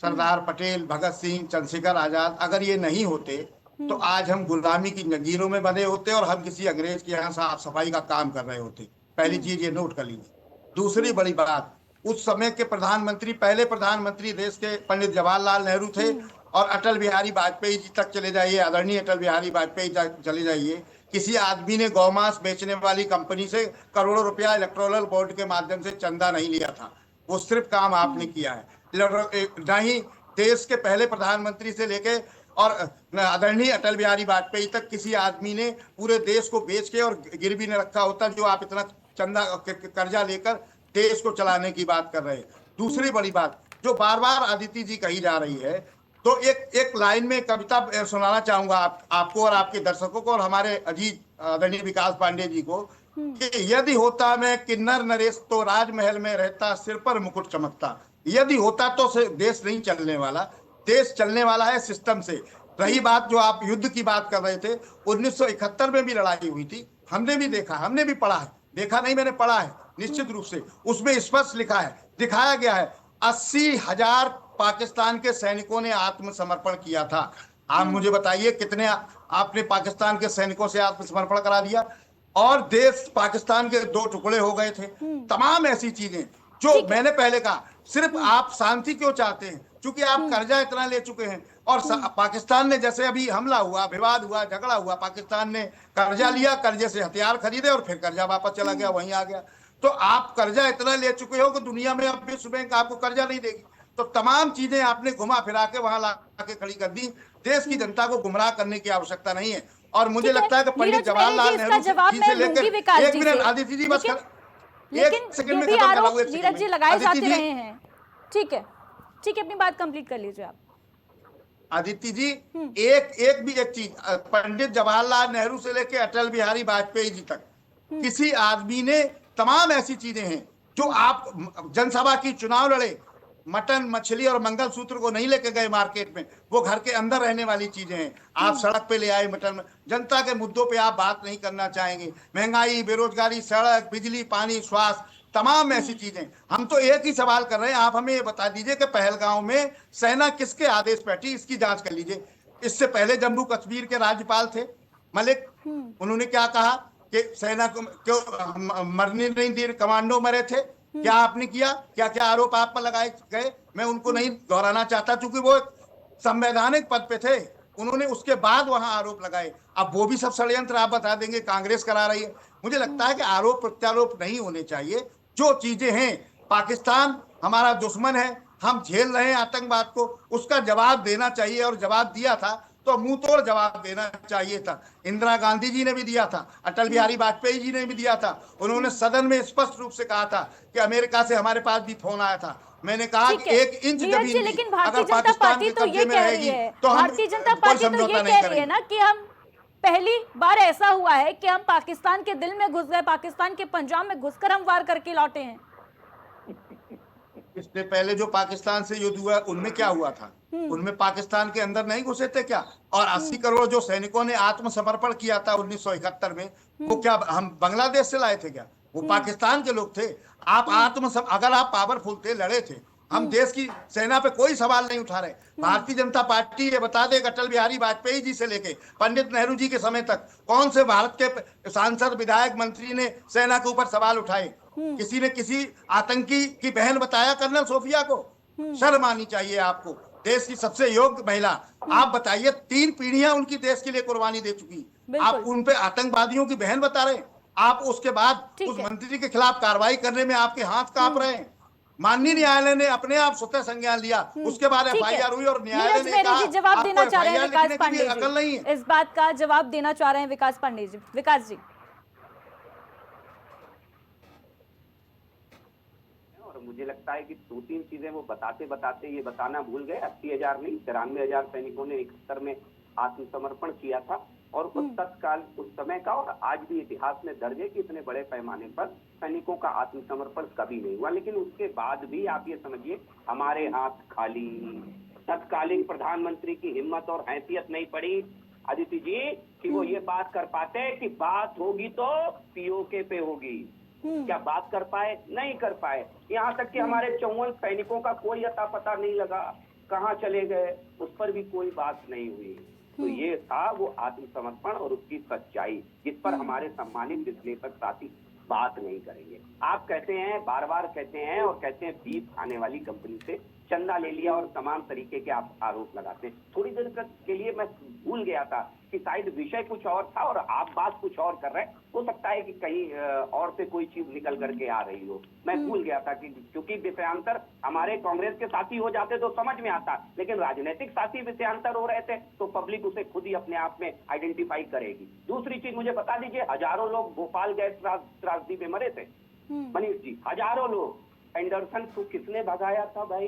सरदार पटेल, भगत सिंह, चंद्रशेखर आजाद अगर ये नहीं होते तो आज हम गुलामी की जंजीरों में बंधे होते और हम किसी अंग्रेज के यहाँ साफ सफाई का काम कर रहे होते। पहली चीज ये नोट कर लीजिए। दूसरी बड़ी बात, उस समय के प्रधानमंत्री, पहले प्रधानमंत्री देश के पंडित जवाहरलाल नेहरू थे और अटल बिहारी वाजपेयी जी तक चले जाइए, आदरणीय अटल बिहारी वाजपेयी चले जाइए। किसी आदमी ने गौमांस बेचने वाली कंपनी से करोड़ों रुपया इलेक्टोरल बोर्ड के माध्यम से चंदा नहीं लिया था। वो सिर्फ काम आपने किया है। न ही देश के पहले प्रधानमंत्री से लेके और आदरणीय अटल बिहारी वाजपेयी तक किसी आदमी ने पूरे देश को बेच के और गिरवी ने रखा होता जो आप इतना चंदा कर्जा लेकर देश को चलाने की बात कर रहे हैं। दूसरी बड़ी बात जो बार बार आदिति जी कही जा रही है, तो एक लाइन में कविता सुनाना चाहूंगा आपको और आपके दर्शकों को और हमारे अजीत आदरणीय विकास पांडे जी को, कि यदि होता मैं किन्नर नरेश तो राजमहल में रहता, सिर पर मुकुट चमकता। यदि होता तो देश नहीं चलने वाला, देश चलने वाला है सिस्टम से। रही बात जो आप युद्ध की बात कर रहे थे, 1971 में भी लड़ाई हुई थी, हमने भी देखा, हमने भी पढ़ा है, देखा नहीं मैंने पढ़ा है निश्चित रूप से। उसमें स्पष्ट लिखा है, दिखाया गया है 80,000 पाकिस्तान के सैनिकों ने आत्मसमर्पण किया था। आप मुझे बताइए कितने आपने पाकिस्तान के सैनिकों से आत्मसमर्पण करा दिया और देश पाकिस्तान के 2 टुकड़े हो गए थे। तमाम ऐसी चीजें जो मैंने पहले कहा, सिर्फ आप शांति क्यों चाहते हैं? क्योंकि आप कर्जा इतना ले चुके हैं और पाकिस्तान ने, जैसे अभी हमला हुआ, विवाद हुआ, झगड़ा हुआ, पाकिस्तान ने कर्जा लिया, कर्जे से हथियार खरीदे और फिर कर्जा वापस चला गया, वहीं आ गया। तो आप कर्जा इतना ले चुके हो कि दुनिया में अब विश्व बैंक आपको कर्जा नहीं देगी। तो तमाम चीजें आपने घुमा फिरा के वहां ला के खड़ी कर दी। देश की जनता को गुमराह करने की आवश्यकता नहीं है। और मुझे लगता है कि पंडित जवाहरलाल नेहरू जी से लेकर, एक मिनट आदित्य जी बस, लेकिन सेकंड ये में भी खत्म आरोप कराऊं, एक नीरज सेकंड जी में। लगाए अदिति जाते जी, रहे हैं। ठीक है, ठीक है, अपनी बात कंप्लीट कर लीजिए आप। आदित्य जी, एक चीज, पंडित जवाहरलाल नेहरू से लेकर अटल बिहारी वाजपेयी जी तक किसी आदमी ने, तमाम ऐसी चीजें हैं जो आप जनसभा की चुनाव लड़े, मटन मछली और मंगलसूत्र को नहीं लेके गए मार्केट में, वो घर के अंदर रहने वाली चीजें हैं। आप सड़क पे ले आए मटन, जनता के मुद्दों पे आप बात नहीं करना चाहेंगे, महंगाई, बेरोजगारी, सड़क, बिजली, पानी, स्वास्थ्य, तमाम ऐसी चीजें। हम तो एक ही सवाल कर रहे हैं, आप हमें ये बता दीजिए कि पहलगांव में सेना किसके आदेश पे हटी, इसकी जांच कर लीजिए। इससे पहले जम्मू कश्मीर के राज्यपाल थे मलिक, उन्होंने क्या कहा कि सेना को क्यों मरने नहीं दी, कमांडो मरे थे, क्या आपने किया, क्या क्या आरोप आप पर लगाए गए, मैं उनको नहीं दोहराना चाहता क्योंकि वो संवैधानिक पद पे थे, उन्होंने उसके बाद वहां आरोप लगाए। अब वो भी सब षड्यंत्र आप बता देंगे कांग्रेस करा रही है। मुझे लगता है कि आरोप प्रत्यारोप नहीं होने चाहिए। जो चीजें हैं, पाकिस्तान हमारा दुश्मन है, हम झेल रहे हैं आतंकवाद को, उसका जवाब देना चाहिए, और जवाब दिया था तो मुंह तोड़ जवाब देना चाहिए था। इंदिरा गांधी जी ने भी दिया था, अटल बिहारी वाजपेयी जी ने भी दिया था। उन्होंने सदन में स्पष्ट रूप से कहा था कि अमेरिका से हमारे पास भी फोन आया था, मैंने कहा ठीक कि है 1 इंच नीरज जी, जमीन भी लेकिन भारतीय अगर जनता पाकिस्तान पार्टी के तो ये कब्जे में कह रही रहेगी है, तो हम भारतीय जनता कोई पार्टी तो ये समझौता नहीं कह रही है करेंगे। ना कि हम पहली बार ऐसा हुआ है कि हम पाकिस्तान के दिल में घुस गए, पाकिस्तान के पंजाब में घुसकर हम वार करके लौटे हैं। इससे पहले जो पाकिस्तान से युद्ध हुआ उनमें क्या हुआ था, उनमें पाकिस्तान के अंदर नहीं घुसे थे क्या? और 80 करोड़ जो सैनिकों ने आत्मसमर्पण किया था 1971 में, वो क्या हम बांग्लादेश से लाए थे क्या? वो पाकिस्तान के लोग थे। आप अगर आप पावरफुल थे, लड़े थे, हम देश की सेना पे कोई सवाल नहीं उठा रहे। भारतीय जनता पार्टी ये बता दे, अटल बिहारी वाजपेयी जी से लेके पंडित नेहरू जी के समय तक कौन से भारत के सांसद, विधायक, मंत्री ने सेना के ऊपर सवाल उठाए? किसी ने किसी आतंकी की बहन बताया कर्नल सोफिया को? शर्म आनी चाहिए आपको। देश की सबसे योग्य महिला, आप बताइए, 3 पीढ़ियां उनकी देश के लिए कुर्बानी दे चुकी, आप उन पे आतंकवादियों की बहन बता रहे हैं। आप उसके बाद ठीक उस है। मंत्री के खिलाफ कार्रवाई करने में आपके हाथ कांप रहे हैं। माननीय न्यायालय ने अपने आप स्वतः संज्ञान लिया, उसके बाद ठीक है। एफआईआर हुई और न्यायालय नीरज ने मेहरी कहा जी जवाब आपको देना चाह रहे हैं, एफआईआर विकास लिखने की भी पांडे अकल नहीं जी है। इस बात का जवाब देना चाह रहे हैं, विकास पांडे जी। विकास जी, और मुझे लगता है कि 2-3 चीजें वो बताते बताते ये बताना भूल गए। 80,000 नहीं, 93,000 सैनिकों ने 71 में आत्मसमर्पण किया था, और उस तत्काल उस समय का और आज भी इतिहास में दर्ज है कि इतने बड़े पैमाने पर सैनिकों का आत्मसमर्पण कभी नहीं हुआ। लेकिन उसके बाद भी आप ये समझिए, हमारे हाथ खाली, तत्कालीन प्रधानमंत्री की हिम्मत और हैसियत नहीं पड़ी आदित्य जी कि वो ये बात कर पाते कि बात होगी तो पीओके पे होगी। क्या बात कर पाए? नहीं कर पाए। यहाँ तक कि हमारे 54 सैनिकों का कोई अता पता नहीं लगा, कहाँ चले गए, उस पर भी कोई बात नहीं हुई। तो ये था वो आत्मसमर्पण और उसकी सच्चाई, जिस पर हमारे सम्मानित विश्लेषक साथी बात नहीं करेंगे। आप कहते हैं, बार बार कहते हैं और कहते हैं, बीफ खाने वाली कंपनी से चंदा ले लिया और तमाम तरीके के आप आरोप लगाते हैं। थोड़ी देर तक के लिए मैं भूल गया था कि शायद विषय कुछ और था और आप बात कुछ और कर रहे हैं। हो सकता है कि कहीं और से कोई चीज निकल करके आ रही हो। मैं भूल गया था कि क्योंकि विषयांतर हमारे कांग्रेस के साथी हो जाते तो समझ में आता, लेकिन राजनीतिक साथी विषयांतर हो रहे थे तो पब्लिक उसे खुद ही अपने आप में आइडेंटिफाई करेगी। दूसरी चीज मुझे बता दीजिए, हजारों लोग भोपाल गैस त्रासदी में मरे थे मनीष जी, हजारों लोग। एंडरसन को किसने भगाया था भाई?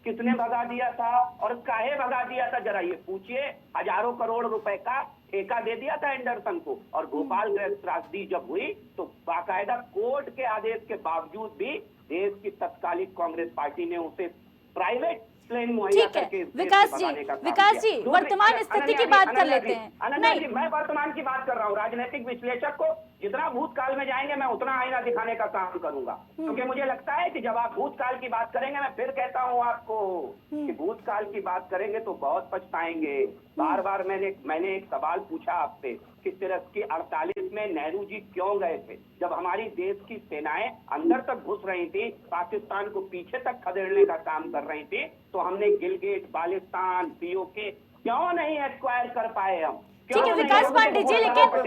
किसने भगा दिया था और काहे भगा दिया था? जरा ये पूछिए। हजारों करोड़ रुपए का ठेका दे दिया था एंडरसन को, और भोपाल गैस त्रासदी जब हुई तो बाकायदा कोर्ट के आदेश के बावजूद भी देश की तत्कालीन कांग्रेस पार्टी ने उसे प्राइवेट प्लेन मुहैया करके विकास जी वर्तमान स्थिति की बात कर लेते हैं। अनन्या जी, मैं वर्तमान की बात कर रहा हूँ। राजनीतिक विश्लेषक को जितना भूतकाल में जाएंगे मैं उतना आईना दिखाने का काम करूंगा, क्योंकि मुझे लगता है कि जब आप भूतकाल की बात करेंगे, मैं फिर कहता हूँ आपको कि भूतकाल की बात करेंगे तो बहुत पछताएंगे। बार बार मैंने एक सवाल पूछा आपसे कि 48 में नेहरू जी क्यों गए थे? जब हमारी देश की सेनाएं अंदर तक घुस रही थी, पाकिस्तान को पीछे तक खदेड़ने का काम कर रही थी, तो हमने गिलगिट, बालिस्तान, पीओके क्यों नहीं एक्वायर कर पाए हम? ठीक है विकास पांडे जी,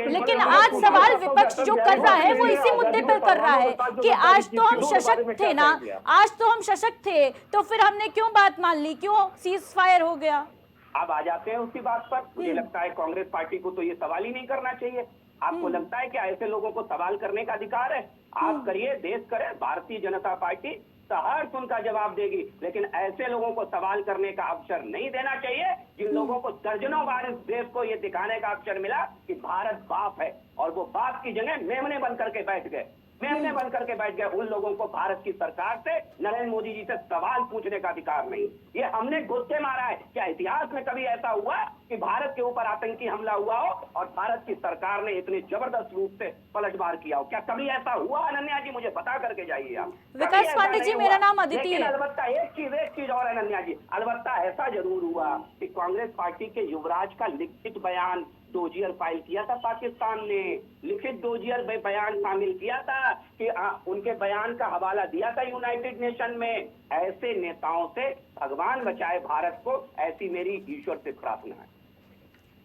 लेकिन आज सवाल विपक्ष जो कर रहा है वो इसी मुद्दे पर कर रहा है कि आज तो हम सशक्त थे ना, आज तो हम सशक्त थे, तो फिर हमने क्यों बात मान ली, क्यों सीज फायर हो गया? अब आ जाते हैं उसी बात पर। मुझे लगता है कांग्रेस पार्टी को तो ये सवाल ही नहीं करना चाहिए। आपको लगता है कि ऐसे लोगों को सवाल करने का अधिकार है? आप करिए, देश करे, भारतीय जनता पार्टी सहर्ष उनका जवाब देगी, लेकिन ऐसे लोगों को सवाल करने का अवसर नहीं देना चाहिए जिन लोगों को दर्जनों बार इस देश को ये दिखाने का अवसर मिला कि भारत बाप है, और वो बाप की जगह मेमने बन करके बैठ गए। मेमने बन करके बैठ गए। उन लोगों को भारत की सरकार से, नरेंद्र मोदी जी से सवाल पूछने का अधिकार नहीं। ये हमने गुस्से मारा है। क्या इतिहास में कभी ऐसा हुआ कि भारत के ऊपर आतंकी हमला हुआ हो और भारत की सरकार ने इतने जबरदस्त रूप से पलटवार किया हो? क्या कभी ऐसा हुआ अनन्या जी? मुझे बता करके जाइए आप। विकास पांडे जी, मेरा नाम अदिति है। अलबत्ता एक चीज और अनन्या जी, अलबत्ता ऐसा जरूर हुआ कि कांग्रेस पार्टी के युवराज का लिखित बयान डोजियर फाइल किया था पाकिस्तान ने, लिखित डोजियर बयान शामिल किया था कि उनके बयान का हवाला दिया था यूनाइटेड नेशन में। ऐसे नेताओं से भगवान बचाए भारत को, ऐसी मेरी ईश्वर से प्रार्थना है।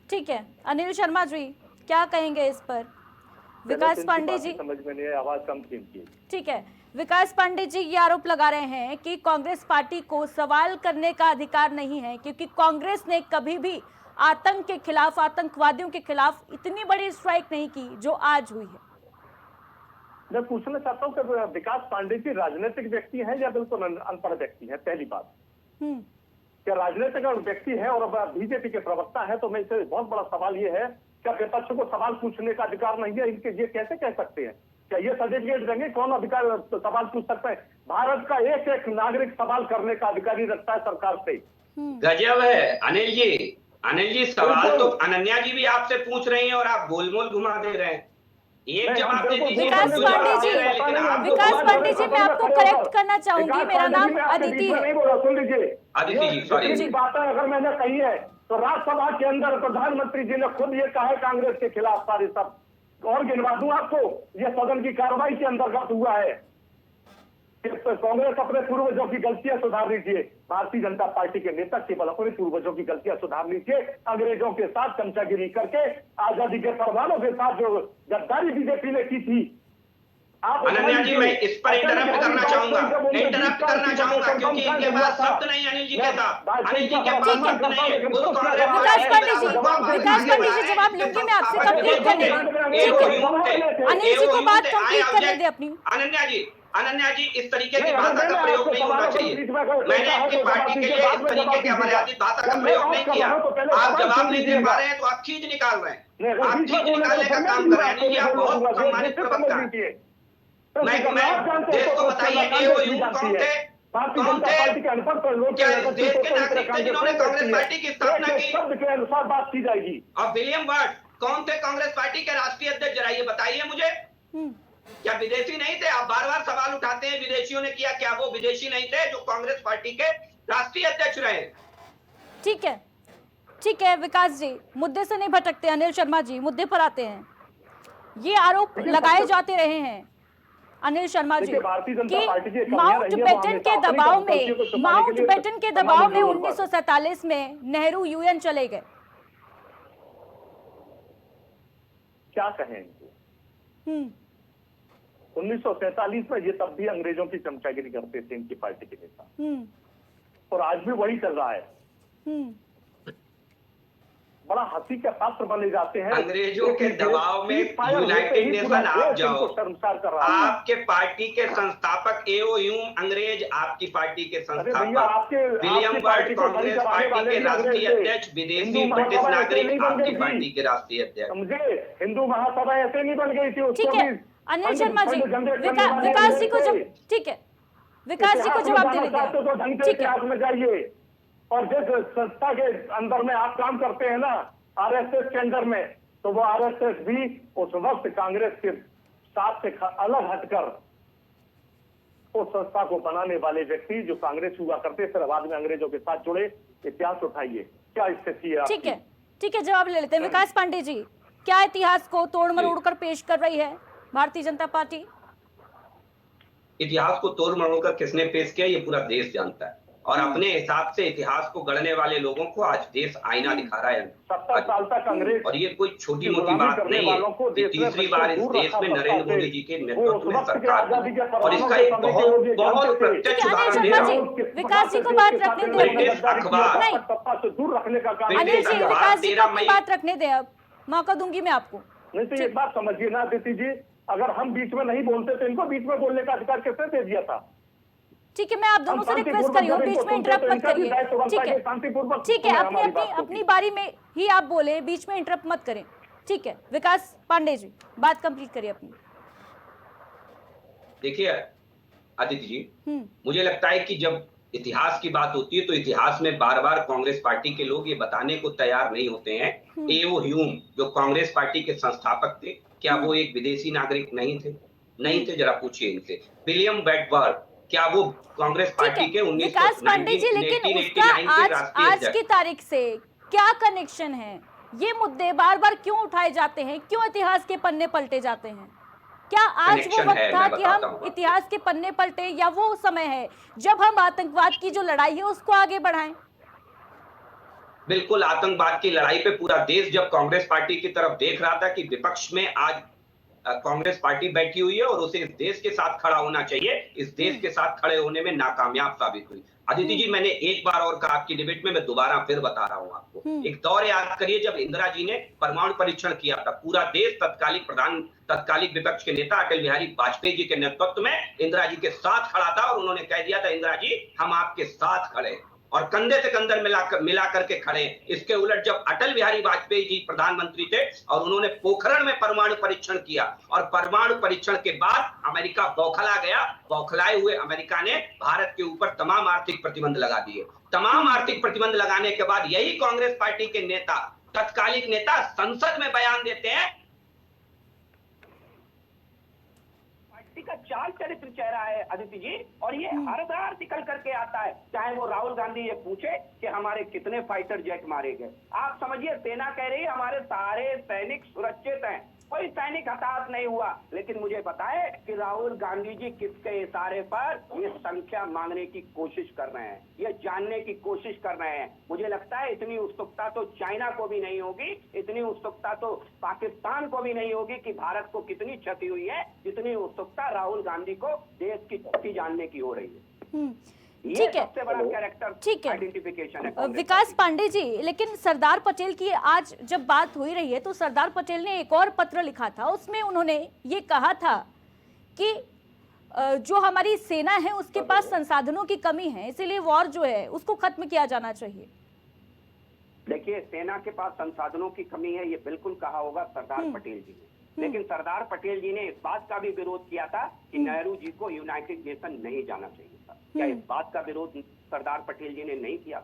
ठीक है, अनिल शर्मा जी क्या कहेंगे इस पर? विकास पांडे जी, समझ में नहीं, आवाज कम कीजिए। ठीक है, विकास पांडे जी ये आरोप लगा रहे हैं कि कांग्रेस पार्टी को सवाल करने का अधिकार नहीं है, क्योंकि कांग्रेस ने कभी भी आतंक के खिलाफ, आतंकवादियों के खिलाफ इतनी बड़ी स्ट्राइक नहीं की जो आज हुई है। मैं पूछना चाहता हूँ कि विकास पांडे जी राजनीतिक व्यक्ति हैं या बिल्कुल अनपढ़ व्यक्ति हैं? पहली बात, क्या राजनीतिक व्यक्ति है और बीजेपी के प्रवक्ता है? तो मैं इसे बहुत बड़ा सवाल ये है, क्या विपक्ष को सवाल पूछने का अधिकार नहीं है? इनके ये कैसे कह सकते हैं? क्या ये सर्टिफिकेट देंगे? कौन अधिकार सवाल पूछ सकता है? भारत का एक एक नागरिक सवाल करने का अधिकारी रखता है सरकार से। गजब है अनिल जी। अनिल जी, सवाल तो अनन्या जी भी आपसे पूछ रही हैं और आप गोलमोल घुमा दे रहे हैं। एक जवाब दे दीजिए। विकास पांडे जी, मैं आपको करेक्ट करना चाहूंगी, मेरा नाम अदिति है। नहीं बोला, सुन लीजिए अदिति जी, सॉरी। बात अगर मैंने कही है तो राज्यसभा के अंदर प्रधानमंत्री जी ने खुद ये कहा है कांग्रेस के खिलाफ सारे सब, और गिनवा दूं आपको, ये सदन की कार्रवाई के अंतर्गत हुआ है। कांग्रेस अपने पूर्वजों की गलतियां सुधार लीजिए, भारतीय जनता पार्टी के नेता केवल अपने पूर्वजों की गलतियां सुधार लीजिए। अंग्रेजों के साथ चमचागिरी करके आजादी के परवानों के साथ जो गद्दारी बीजेपी ने की थी, आप अनन्या जी, मैं इस पर इंटरप्ट करना चाहूंगा, क्योंकि इनके पास शब्द नहीं अनिल जी के साथ। अनिल जी के पास शब्द नहीं है। विकास पांडे जी जवाब लूंगी मैं आपसे, कंप्लीट करने दें। अनिल जी को बात कंप्लीट करने दें अपनी। अनन्या जी, इस तरीके की भाषा का प्रयोग नहीं होना चाहिए। मैंने आपकी पार्टी के लिए इस तरीके की अमर्यादित भाषा का प्रयोग नहीं किया। आप जवाब नहीं दे पा रहे हैं तो आप खींच निकाल रहे हैं, आप खींच निकालने का काम कर रहे हैं। अनिल जी, आप बहुत सम्मानित प्रवक्ता हैं। मैं देश को बताइए, एओयू कौन थे? क्या इस देश के नागरिक थे जिन्होंने कांग्रेस पार्टी की स्थापना की? शब्द के अनुसार बात की जाएगी। और विलियम वर्ड कौन थे कांग्रेस पार्टी के राष्ट्रीय अध्यक्ष? जरा ये बताइए मुझे। क्या विदेशी नहीं थे? आप बार बार सवाल उठाते हैं विदेशियों ने किया, क्या वो विदेशी नहीं थे जो कांग्रेस पार्टी के राष्ट्रीय अध्यक्ष रहे? ठीक है विकास जी, मुद्दे से नहीं भटकते। अनिल शर्मा जी, मुद्दे पर आते हैं। ये आरोप लगाए जाते रहे हैं अनिल शर्मा जी कि माउंटबेटन के दबाव में 1947 में नेहरू यूएन चले गए। क्या कहें इनको? 1947 में ये तब भी अंग्रेजों की चमचागिरी करते थे इनकी पार्टी के नेता, और आज भी वही चल रहा है। बड़ा हंसी के पात्र बने जाते हैं अंग्रेजों के दबाव में। यूनाइटेड नेशन आप जाओ, आपके पार्टी के संस्थापक एओयू अंग्रेज, आपकी पार्टी के संस्थापक विलियम वर्ड कांग्रेस पार्टी के राष्ट्रीय अध्यक्ष, विदेशी ब्रिटिश नागरिक आपकी पार्टी के राष्ट्रीय अध्यक्ष। समझे, हिंदू महासभा ऐसे नहीं बन गई थी। ठीक है अनिल शर्मा जी, विकास जी को जब, ठीक है विकास जी को जवाब देने दें। ठीक है, में जाइए, और जिस संस्था के अंदर में आप काम करते हैं ना, आरएसएस के अंदर में, तो वो आरएसएस भी उस वक्त कांग्रेस के साथ से अलग हटकर उस संस्था को बनाने वाले व्यक्ति जो कांग्रेस हुआ करते थे, बाद में अंग्रेजों के साथ जुड़े। इतिहास उठाइए, क्या स्थिति है? ठीक है जवाब ले लेते हैं। विकास पांडे जी, क्या इतिहास को तोड़ मरोड़ कर पेश कर रही है भारतीय जनता पार्टी? इतिहास को तोड़ मरोड़ कर किसने पेश किया ये पूरा देश जानता है, और अपने हिसाब से इतिहास को गढ़ने वाले लोगों को आज देश आईना दिखा रहा है। 70 साल तक अंग्रेज, और ये कोई छोटी मोटी बात नहीं है कि तीसरी बार इस देश में नरेंद्र मोदी जी के नेतृत्व में सरकार, और इसका एक बहुत प्रत्यक्ष उदाहरण दे रहा हूँ। विकास जी को बात रखने दें, ब्रिटिश अखबार से दूर रखने का काम। अनिल जी, विकास जी को अपनी बात रखने दें, अब मौका दूंगी मैं आपको। नहीं तो एक बात समझिए ना अदिति जी, अगर हम बीच में नहीं बोलते तो इनको बीच में बोलने का अधिकार किसने दे दिया था? ठीक है, मैं आप दोनों से रिक्वेस्ट कर रही हूँ, बीच में इंटरप्ट मत करिए। ठीक है, ठीक है, अपनी बारी में ही आप बोले, बीच में इंटरप्ट मत करें। ठीक है, विकास पांडे जी बात कंप्लीट करिए अपनी। देखिए अदिति जी, मुझे लगता है कि जब इतिहास की बात होती है तो इतिहास में बार बार कांग्रेस पार्टी के लोग ये बताने को तैयार नहीं होते हैं। एओ ह्यूम जो कांग्रेस पार्टी के संस्थापक थे, क्या वो एक विदेशी नागरिक नहीं थे? नहीं थे, जरा पूछिए इनसे। विलियम बेडवर्ड क्या वो कांग्रेस पार्टी के विकास पांडे जी, लेकिन उसका आज की तारीख से क्या कनेक्शन है? ये मुद्दे बार बार क्यों उठाए जाते हैं? क्यों इतिहास के पन्ने पलटे जाते हैं? क्या आज वो वक्त था कि हम इतिहास के पन्ने पलटे, या वो समय है जब हम आतंकवाद की जो लड़ाई है उसको आगे बढ़ाएं? बिल्कुल, आतंकवाद की लड़ाई पे पूरा देश जब कांग्रेस पार्टी की तरफ देख रहा था कि विपक्ष में आज कांग्रेस पार्टी बैठी हुई है और उसे इस देश के साथ खड़ा होना चाहिए, इस देश के साथ खड़े होने में नाकामयाब साबित हुई। अदिति जी, मैंने एक बार और कहा आपकी डिबेट में, मैं दोबारा फिर बता रहा हूं आपको। एक दौर याद करिए जब इंदिरा जी ने परमाणु परीक्षण किया था। पूरा देश तत्कालिक विपक्ष के नेता अटल बिहारी वाजपेयी जी के नेतृत्व में इंदिरा जी के साथ खड़ा था और उन्होंने कह दिया था, इंदिरा जी हम आपके साथ खड़े और कंधे से कंधे मिला करके खड़े। इसके उलट जब अटल बिहारी वाजपेयी जी प्रधानमंत्री थे और उन्होंने पोखरण में परमाणु परीक्षण किया और परमाणु परीक्षण के बाद अमेरिका बौखला गया। बौखलाए हुए अमेरिका ने भारत के ऊपर तमाम आर्थिक प्रतिबंध लगा दिए। तमाम आर्थिक प्रतिबंध लगाने के बाद यही कांग्रेस पार्टी के नेता, तत्कालिक नेता संसद में बयान देते हैं, का चाल चरित्र चेहरा है अदिति जी, और ये हर बार निकल करके आता है। चाहे वो राहुल गांधी ये पूछे कि हमारे कितने फाइटर जेट मारे गए, आप समझिए सेना कह रही है हमारे सारे सैनिक सुरक्षित हैं, कोई सैनिक हताहत नहीं हुआ। लेकिन मुझे बताए कि राहुल गांधी जी किसके इशारे पर ये संख्या मांगने की कोशिश कर रहे हैं, ये जानने की कोशिश कर रहे हैं। मुझे लगता है इतनी उत्सुकता तो चाइना को भी नहीं होगी, इतनी उत्सुकता तो पाकिस्तान को भी नहीं होगी कि भारत को कितनी क्षति हुई है, जितनी उत्सुकता राहुल गांधी को देश की क्षति जानने की हो रही है। ठीक है, सबसे बड़ा कैरेक्टर ठीक है, आइडेंटिफिकेशन है। विकास पांडे जी, लेकिन सरदार पटेल की आज जब बात हो ही रही है तो सरदार पटेल ने एक और पत्र लिखा था, उसमें उन्होंने ये कहा था कि जो हमारी सेना है उसके पास संसाधनों की कमी है, इसीलिए वॉर जो है उसको खत्म किया जाना चाहिए। देखिए, सेना के पास संसाधनों की कमी है, ये बिल्कुल कहा होगा सरदार पटेल जी ने, लेकिन सरदार पटेल जी ने इस बात का भी विरोध किया था कि नेहरू जी को यूनाइटेड नेशन नहीं जाना चाहिए था। क्या इस बात का विरोध सरदार पटेल जी ने नहीं किया?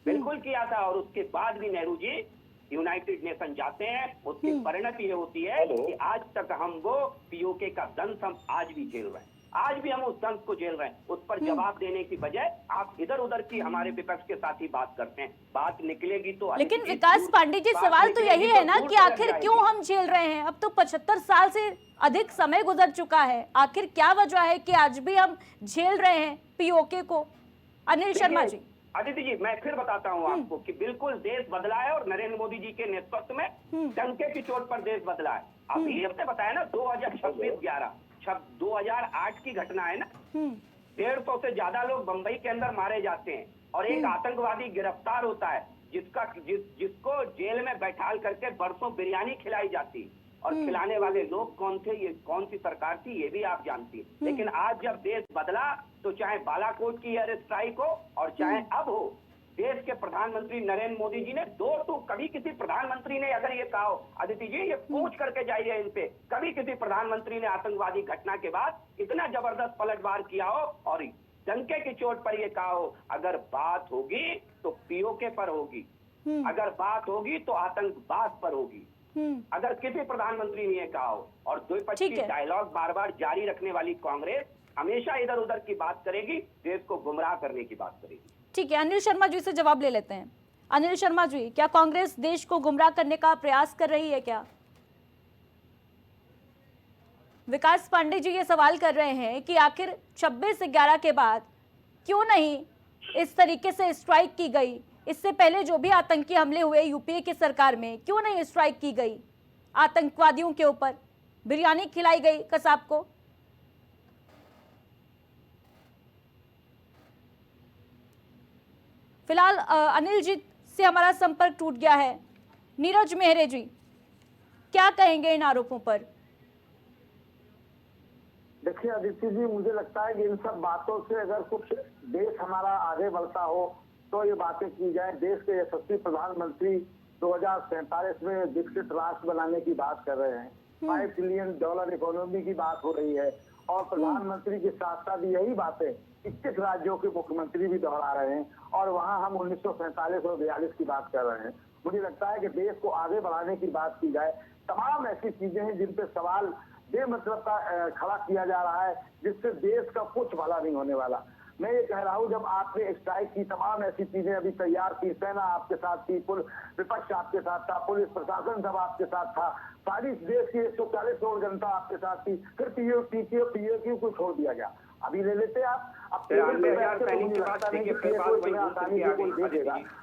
बिल्कुल किया था, और उसके बाद भी नेहरू जी यूनाइटेड नेशन जाते हैं। उसकी परिणति ये होती है कि आज तक हम वो पीओके का दंश हम आज भी झेल रहे हैं, आज भी हम उस दंश को झेल रहे हैं। उस पर जवाब देने की बजाय आप इधर उधर की हमारे विपक्ष के साथ ही बात करते हैं। बात निकलेगी तो, लेकिन विकास पांडे जी सवाल तो यही है ना कि आखिर क्यों हम झेल रहे हैं? अब तो 75 साल से अधिक समय गुजर चुका है, आखिर क्या वजह है कि आज भी हम झेल रहे हैं पीओके को? अनिल शर्मा जी। अदिति जी, मैं फिर बताता हूँ आपको कि बिल्कुल देश बदला है और नरेंद्र मोदी जी के नेतृत्व में डंके की चोट पर देश बदला है। अभी हमने बताया ना 2008 की घटना है ना, 150 से ज्यादा लोग बंबई के अंदर मारे जाते हैं और एक आतंकवादी गिरफ्तार होता है जिसको जेल में बैठाल करके बरसों बिरयानी खिलाई जाती, और खिलाने वाले लोग कौन थे, ये कौन सी सरकार थी, ये भी आप जानती। लेकिन आज जब देश बदला तो चाहे बालाकोट की एयर स्ट्राइक हो और चाहे अब हो, देश के प्रधानमंत्री नरेंद्र मोदी जी ने कभी किसी प्रधानमंत्री ने अगर ये कहा हो, अदिति जी ये पूछ करके जाइए इनसे, कभी किसी प्रधानमंत्री ने आतंकवादी घटना के बाद इतना जबरदस्त पलटवार किया हो और डंके की चोट पर ये कहा हो, अगर बात होगी तो पीओके पर होगी, अगर बात होगी तो आतंकवाद पर होगी, अगर किसी प्रधानमंत्री ने कहा हो। और द्विपक्षीय डायलॉग बार बार जारी रखने वाली कांग्रेस हमेशा इधर उधर की बात करेगी, देश को गुमराह करने की बात करेगी। ठीक है, अनिल शर्मा जी से जवाब ले लेते हैं। अनिल शर्मा जी, क्या कांग्रेस देश को गुमराह करने का प्रयास कर रही है क्या? विकास पांडे जी ये सवाल कर रहे हैं कि आखिर 26/11 के बाद क्यों नहीं इस तरीके से स्ट्राइक की गई? इससे पहले जो भी आतंकी हमले हुए यूपीए की सरकार में, क्यों नहीं स्ट्राइक की गई आतंकवादियों के ऊपर? बिरयानी खिलाई गई कसाब को। फिलहाल अनिल जी से हमारा संपर्क टूट गया है। नीरज मेहरे जी, क्या कहेंगे इन आरोपों पर? देखिए अदिति जी, मुझे लगता है कि इन सब बातों से अगर कुछ देश हमारा आगे बढ़ता हो तो ये बातें की जाए। देश के यशस्वी प्रधानमंत्री 2047 में विकसित राष्ट्र बनाने की बात कर रहे हैं, $5 ट्रिलियन इकोनॉमी की बात हो रही है, और प्रधानमंत्री के साथ साथ यही बातें 21 राज्यों के मुख्यमंत्री भी दोहरा रहे हैं, और वहां हम 1947 और 42 की बात कर रहे हैं। मुझे लगता है कि देश को आगे बढ़ाने की बात की जाए। तमाम ऐसी चीजें हैं जिन पे सवाल बेमतलब का खड़ा किया जा रहा है, जिससे देश का कुछ भला नहीं होने वाला। मैं ये कह रहा हूँ, जब आपने स्ट्राइक की, तमाम ऐसी चीजें अभी तैयार थी, सेना आपके साथ थी, विपक्ष आपके साथ था, पुलिस प्रशासन सब आपके साथ था, सारी देश की 140 करोड़ जनता आपके साथ थी, फिर पीओक्यू को छोड़ दिया गया। अभी ले लेते आप, अब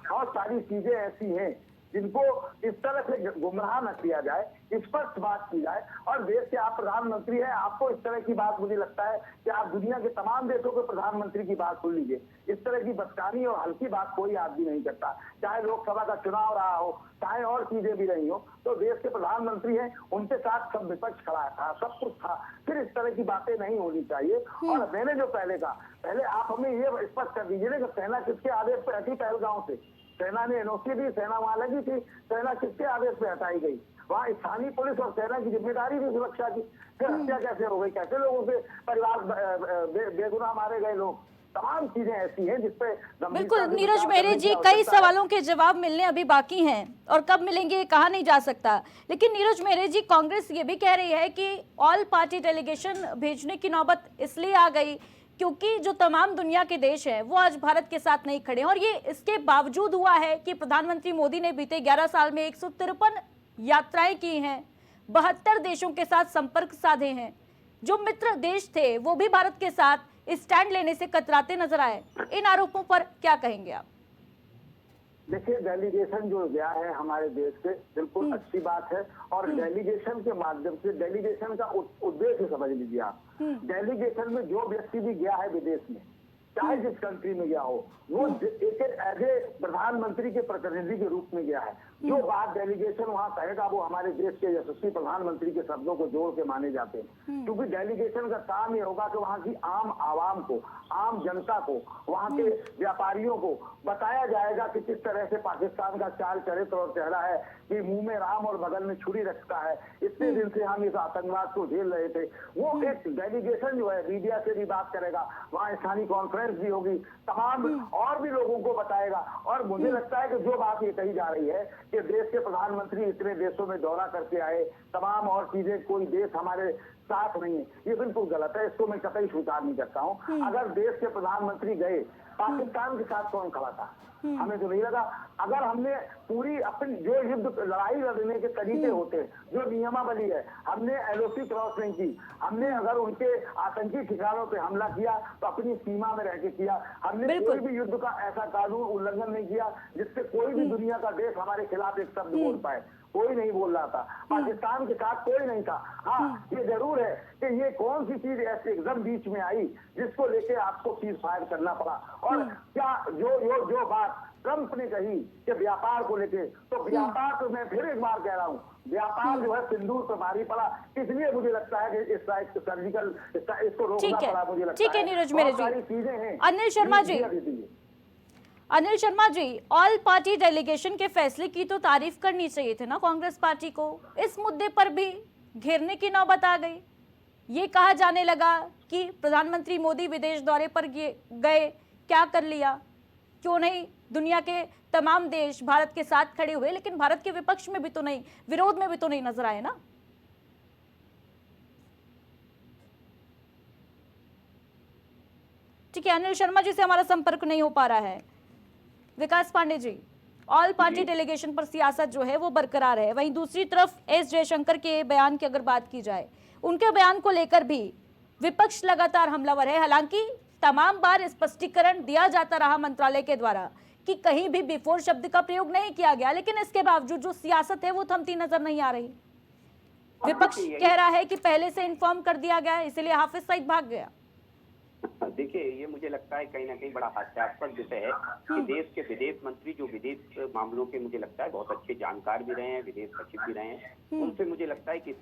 बहुत सारी चीजें ऐसी हैं जिनको इस तरह से गुमराह न किया जाए, स्पष्ट बात की जाए। और देश के आप प्रधानमंत्री हैं, आपको इस तरह की बात, मुझे लगता है कि आप दुनिया के तमाम देशों के प्रधानमंत्री की बात सुन लीजिए, इस तरह की बचकानी और हल्की बात कोई आदमी नहीं करता। चाहे लोकसभा का चुनाव रहा हो, चाहे और चीजें भी रही हो, तो देश के प्रधानमंत्री हैं, उनके साथ सब विपक्ष खड़ा था, सब कुछ था, फिर इस तरह की बातें नहीं होनी चाहिए। और मैंने जो पहले कहा, पहले आप हमें ये स्पष्ट कर दीजिए कि सेना किसके आदेश पर हटी पहलगांव से? सेना ने एनओसी दी, सेना वहां लगी थी, सेना किसके आदेश पे हटाई गई? वहाँ स्थानीय पुलिस और सेना की जिम्मेदारी थी सुरक्षा की। फिर हत्या कैसे हो गई? कैसे लोगों के परिवार बेगुनाह मारे गए लोग? तमाम चीजें ऐसी हैं जिसपे बिल्कुल नीरज मेहरे जी, कई सवालों के जवाब मिलने अभी बाकी हैं और कब मिलेंगे कहा नहीं जा सकता। लेकिन नीरज मेहरे जी, कांग्रेस ये भी कह रही है कि ऑल पार्टी डेलीगेशन भेजने की नौबत इसलिए आ गई क्योंकि जो तमाम दुनिया के देश हैं वो आज भारत के साथ नहीं खड़े, और ये इसके बावजूद हुआ है कि प्रधानमंत्री मोदी ने बीते 11 साल में 153 यात्राएं की हैं, 72 देशों के साथ संपर्क साधे हैं। जो मित्र देश थे वो भी भारत के साथ स्टैंड लेने से कतराते नजर आए। इन आरोपों पर क्या कहेंगे आप? देखिए, डेलीगेशन जो गया है हमारे देश से, बिल्कुल अच्छी बात है। और डेलीगेशन के माध्यम से, डेलीगेशन का उद्देश्य समझ लीजिए आप, डेलीगेशन में जो व्यक्ति भी गया है विदेश में, चाहे जिस कंट्री में गया हो, वो एक एज ए प्रधानमंत्री के प्रतिनिधि के रूप में गया है। जो बात डेलीगेशन वहां कहेगा वो हमारे देश के यशस्वी प्रधानमंत्री के शब्दों को जोड़ के माने जाते हैं। क्योंकि डेलीगेशन का काम ये होगा कि वहां की आम आवाम को, आम जनता को, वहां के व्यापारियों को बताया जाएगा कि किस तरह से पाकिस्तान का चाल चरित्र और चेहरा है, कि मुंह में राम और बगल में छुरी रखता है। इतने दिन से हम इस आतंकवाद को झेल रहे थे। वो एक डेलीगेशन जो है मीडिया से भी बात करेगा, वहाँ स्थानीय कॉन्फ्रेंस भी होगी, तमाम और भी लोगों को बताएगा। और मुझे लगता है कि जो बात ये कही जा रही है कि देश के प्रधानमंत्री इतने देशों में दौरा करके आए, तमाम और चीजें, कोई देश हमारे साथ नहीं है, ये बिल्कुल गलत है। इसको मैं कतई स्वीकार नहीं करता हूँ। अगर देश के प्रधानमंत्री गए, पाकिस्तान के साथ कौन खड़ा था? हमें तो नहीं लगा। अगर हमने पूरी अपनी जो युद्ध लड़ाई लड़ने के तरीके होते हैं, जो नियमावली है, हमने एलओसी क्रॉस नहीं की, हमने अगर उनके आतंकी ठिकानों पे हमला किया तो अपनी सीमा में रह के किया। हमने कोई भी युद्ध का ऐसा कानून उल्लंघन नहीं किया जिससे कोई भी दुनिया का देश हमारे खिलाफ एक शब्द बोल पाए। कोई नहीं बोल रहा था, पाकिस्तान के साथ कोई नहीं था। हाँ, ये जरूर है कि ये कौन सी चीज ऐसे एकदम बीच में आई जिसको लेके आपको सीज फायर करना पड़ा। और क्या जो बात ट्रंप ने कही कि व्यापार को लेके, तो व्यापार तो मैं फिर एक बार कह रहा हूँ, व्यापार जो है सिंदूर पर भारी पड़ा। इसलिए मुझे लगता है कि इस सर्जिकल इसको रोकना पड़ा। मुझे लगता है नीरज मेहरे जी, सारी चीजें हैं। Anil Sharma ji, all party delegation के फैसले की तो तारीफ करनी चाहिए थी ना कांग्रेस पार्टी को। इस मुद्दे पर भी घेरने की नौबत आ गई। ये कहा जाने लगा कि प्रधानमंत्री मोदी विदेश दौरे पर गए, क्या कर लिया, क्यों नहीं दुनिया के तमाम देश भारत के साथ खड़े हुए, लेकिन भारत के विपक्ष में भी तो नहीं, विरोध में भी तो नहीं नजर आए ना। ठीक है, अनिल शर्मा जी से हमारा संपर्क नहीं हो पा रहा है। विकास Pandey ji, all party delegation पर सियासत जो है वो बरकरार है, वहीं दूसरी तरफ एस जयशंकर के बयान की अगर बात की जाए, उनके बयान को लेकर भी विपक्ष लगातार हमलावर है। हालांकि तमाम बार स्पष्टीकरण दिया जाता रहा मंत्रालय के द्वारा कि कहीं भी बिफोर शब्द का प्रयोग नहीं किया गया, लेकिन इसके बावजूद जो सियासत है वो थमती नजर नहीं आ रही। विपक्ष कह रहा है कि पहले से इन्फॉर्म कर दिया गया है, इसलिए हाफिज सईद भाग गया। देखिए, ये मुझे लगता है कहीं ना कहीं बड़ा हास्यास्पद विषय है कि देश के विदेश मंत्री, जो विदेश मामलों के मुझे लगता है बहुत अच्छे जानकार भी रहे हैं, विदेश सचिव भी रहे हैं, उनसे मुझे लगता है कि इस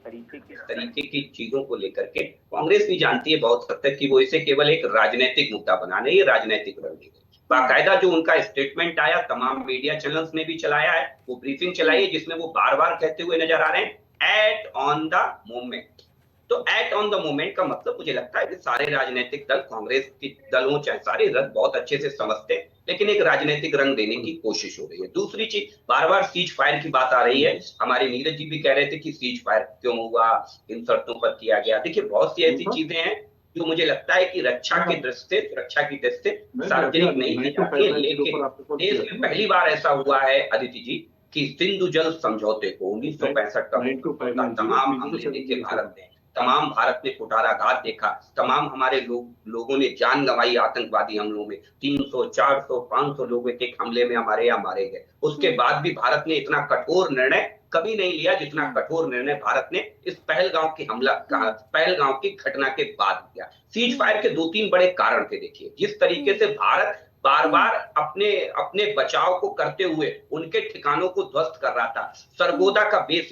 तरीके की चीजों को लेकर के कांग्रेस भी जानती है बहुत हद तक कि वो इसे केवल एक राजनीतिक मुद्दा बना नहीं, ये राजनीतिक रणनीति। बाकायदा जो उनका स्टेटमेंट आया, तमाम मीडिया चैनल्स ने भी चलाया है, वो ब्रीफिंग चलाई है, जिसमें वो बार बार कहते हुए नजर आ रहे हैं एट ऑन द मोमेंट। तो एट ऑन द मोमेंट का मतलब मुझे लगता है कि सारे राजनीतिक दल, कांग्रेस के दल हो चाहे सारे दल, बहुत अच्छे से समझते हैं, लेकिन एक राजनीतिक रंग देने की कोशिश हो रही है। दूसरी चीज, बार बार सीज फायर की बात आ रही है। हमारे नीरज जी भी कह रहे थे कि सीज फायर क्यों हुआ, इन शर्तों पर किया गया। देखिए, बहुत सी ऐसी चीजें हैं जो मुझे लगता है कि रक्षा की दृष्टि से, सुरक्षा की दृष्टि से सार्वजनिक नहीं की जाती है, लेकिन देश में पहली बार ऐसा हुआ है अदिति जी कि सिंधु जल समझौते को 1965 का तमाम हमले देखे भारत ने, तमाम भारत ने कुठाराघात देखा, तमाम हमारे लोगों ने जान गंवाई आतंकवादी हमलों में, 300, 400, 500 लोग एक हमले में हमारे यहाँ मारे गए। उसके बाद भी भारत ने इतना कठोर निर्णय कभी नहीं लिया जितना कठोर निर्णय भारत ने इस पहलगांव की पहलगांव की घटना के बाद लिया। सीज फायर के 2-3 बड़े कारण थे। देखिए, जिस तरीके से भारत बार बार अपने बचाव को करते हुए उनके ठिकानों को ध्वस्त कर रहा था। सरगोदा का बेस,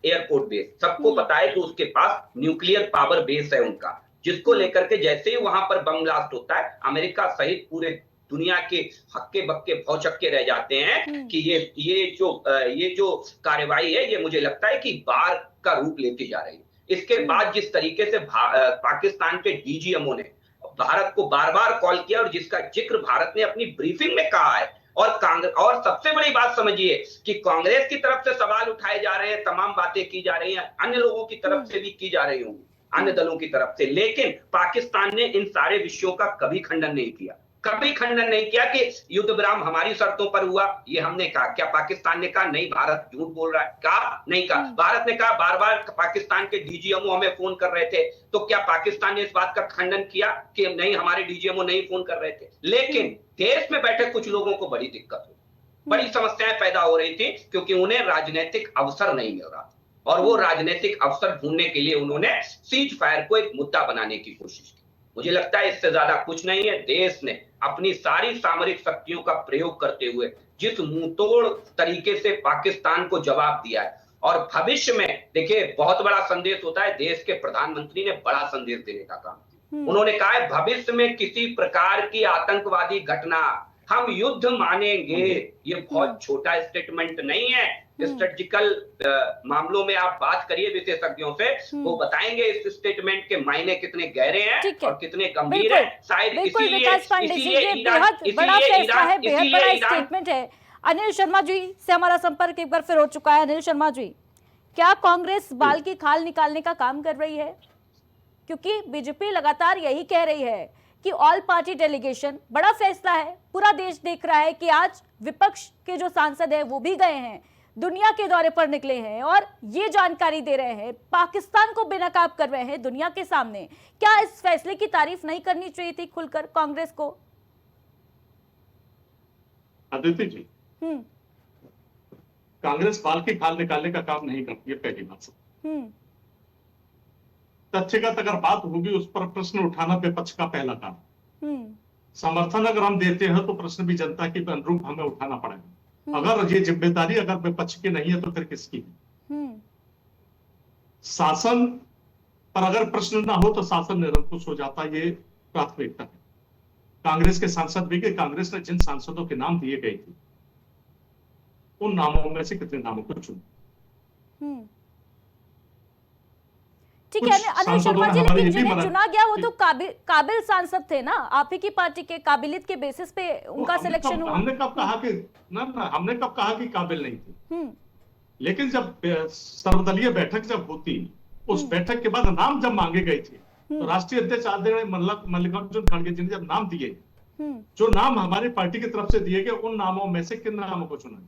एयरपोर्ट बेस, सबको पता है कि उसके पास न्यूक्लियर पावर बेस है उनका, जिसको लेकर के जैसे ही वहां पर बम ब्लास्ट होता है, अमेरिका सहित पूरे दुनिया के हक्के बक्के भौचक्के रह जाते हैं कि ये जो कार्रवाई है, ये मुझे लगता है कि बार का रूप लेती जा रही है। इसके बाद जिस तरीके से पाकिस्तान के डीजीएमओ ने भारत को बार बार कॉल किया और जिसका जिक्र भारत ने अपनी ब्रीफिंग में कहा है, और सबसे बड़ी बात समझिए कि कांग्रेस की तरफ से सवाल उठाए जा रहे हैं, तमाम बातें की जा रही हैं, अन्य लोगों की तरफ से भी की जा रही होंगी, अन्य दलों की तरफ से, लेकिन पाकिस्तान ने इन सारे विषयों का कभी खंडन नहीं किया, कभी खंडन नहीं किया कि युद्ध विराम हमारी शर्तों पर हुआ। ये हमने कहा, क्या पाकिस्तान ने कहा नहीं भारत झूठ बोल रहा है? कहा नहीं कहा। भारत ने कहा, बार बार पाकिस्तान के डीजीएमओ हमें फोन कर रहे थे, तो क्या पाकिस्तान ने इस बात का खंडन किया कि नहीं हमारे डीजीएमओ नहीं फोन कर रहे थे? लेकिन देश में बैठे कुछ लोगों को बड़ी दिक्कत हुई, बड़ी समस्याएं पैदा हो रही थी, क्योंकि उन्हें राजनीतिक अवसर नहीं मिल रहा, और वो राजनीतिक अवसर ढूंढने के लिए उन्होंने सीज फायर को एक मुद्दा बनाने की कोशिश की। मुझे लगता है इससे ज्यादा कुछ नहीं है। देश ने अपनी सारी सामरिक शक्तियों का प्रयोग करते हुए जिस मुंहतोड़ तरीके से पाकिस्तान को जवाब दिया है, और भविष्य में देखिए बहुत बड़ा संदेश होता है, देश के प्रधानमंत्री ने बड़ा संदेश देने का काम किया। उन्होंने कहा है भविष्य में किसी प्रकार की आतंकवादी घटना हम युद्ध मानेंगे। ये बहुत छोटा स्टेटमेंट नहीं है। स्ट्रेटेजिकल मामलों में आप बात करिए विशेषज्ञों से, वो बताएंगे इस स्टेटमेंट के मायने कितने गहरे हैं और कितने गंभीर हैं। शायद विकास पांडे जी, ये बेहद बड़ा फैसला है, बेहद बड़ा स्टेटमेंट है। अनिल शर्मा जी से हमारा संपर्क एक बार फिर हो चुका है। अनिल शर्मा जी, क्या कांग्रेस बाल की खाल निकालने का काम कर रही है? क्योंकि बीजेपी लगातार यही कह रही है कि ऑल पार्टी डेलीगेशन, बड़ा फैसला है, पूरा देश देख रहा है कि आज विपक्ष के जो सांसद है वो भी गए हैं, दुनिया के दौरे पर निकले हैं और ये जानकारी दे रहे हैं, पाकिस्तान को बेनकाब कर रहे हैं दुनिया के सामने। क्या इस फैसले की तारीफ नहीं करनी चाहिए थी खुलकर कांग्रेस को? अदिति जी, कांग्रेस बाल की खाल निकालने का काम नहीं करती है, पहली बात। तथ्यगत अगर बात होगी उस पर प्रश्न उठाना विपक्ष का पहला काम। समर्थन अगर हम देते हैं तो प्रश्न भी जनता के अनुरूप हमें उठाना पड़ेगा। अगर ये जिम्मेदारी अगर विपक्ष की नहीं है तो फिर किसकी है? शासन पर अगर प्रश्न ना हो तो शासन निरंकुश हो जाता, ये प्राथमिकता है। कांग्रेस के सांसद भी के कांग्रेस ने जिन सांसदों के नाम दिए गए थे उन नामों में से कितने नामों को चुना? ठीक है अनिल शर्मा जी, लेकिन जिन्हें चुना गया वो तो काबिल सांसद थे ना, आप ही की पार्टी के, काबिलियत के बेसिस पे उनका सिलेक्शन हुआ। हमने कब कहा कि हमने कब कहा कि काबिल नहीं थे? लेकिन जब सर्वदलीय बैठक जब होती, उस बैठक के बाद नाम जब मांगे गए थे तो राष्ट्रीय अध्यक्ष आदरणीय मल्लिकार्जुन खड़गे जी ने जब नाम दिए, जो नाम हमारी पार्टी की तरफ से दिए गए, उन नामों में से किन नामों को चुना?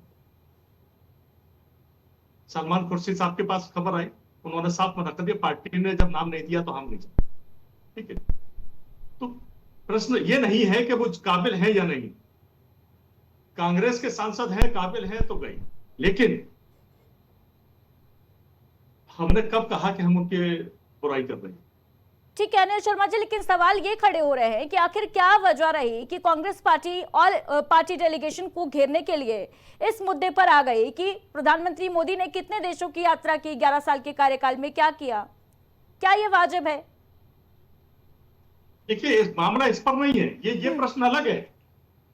सलमान खुर्शीद साहब के पास खबर आई, उन्होंने साफ मना कर दिया, पार्टी ने जब नाम नहीं दिया तो हम नहीं जाते। ठीक है, तो प्रश्न ये नहीं है कि वो काबिल है या नहीं। कांग्रेस के सांसद हैं, काबिल हैं तो गए, लेकिन हमने कब कहा कि हम उनकी बुराई कर रहे हैं? ठीक है अनिल शर्मा जी, लेकिन सवाल ये खड़े हो रहे हैं कि आखिर क्या वजह रही कि कांग्रेस पार्टी और पार्टी डेलीगेशन को घेरने के लिए इस मुद्दे पर आ गई कि प्रधानमंत्री मोदी ने कितने देशों की यात्रा की 11 साल के कार्यकाल में, क्या किया, क्या ये वाजिब है? देखिए, इस मामला इस पर नहीं है, ये प्रश्न अलग है।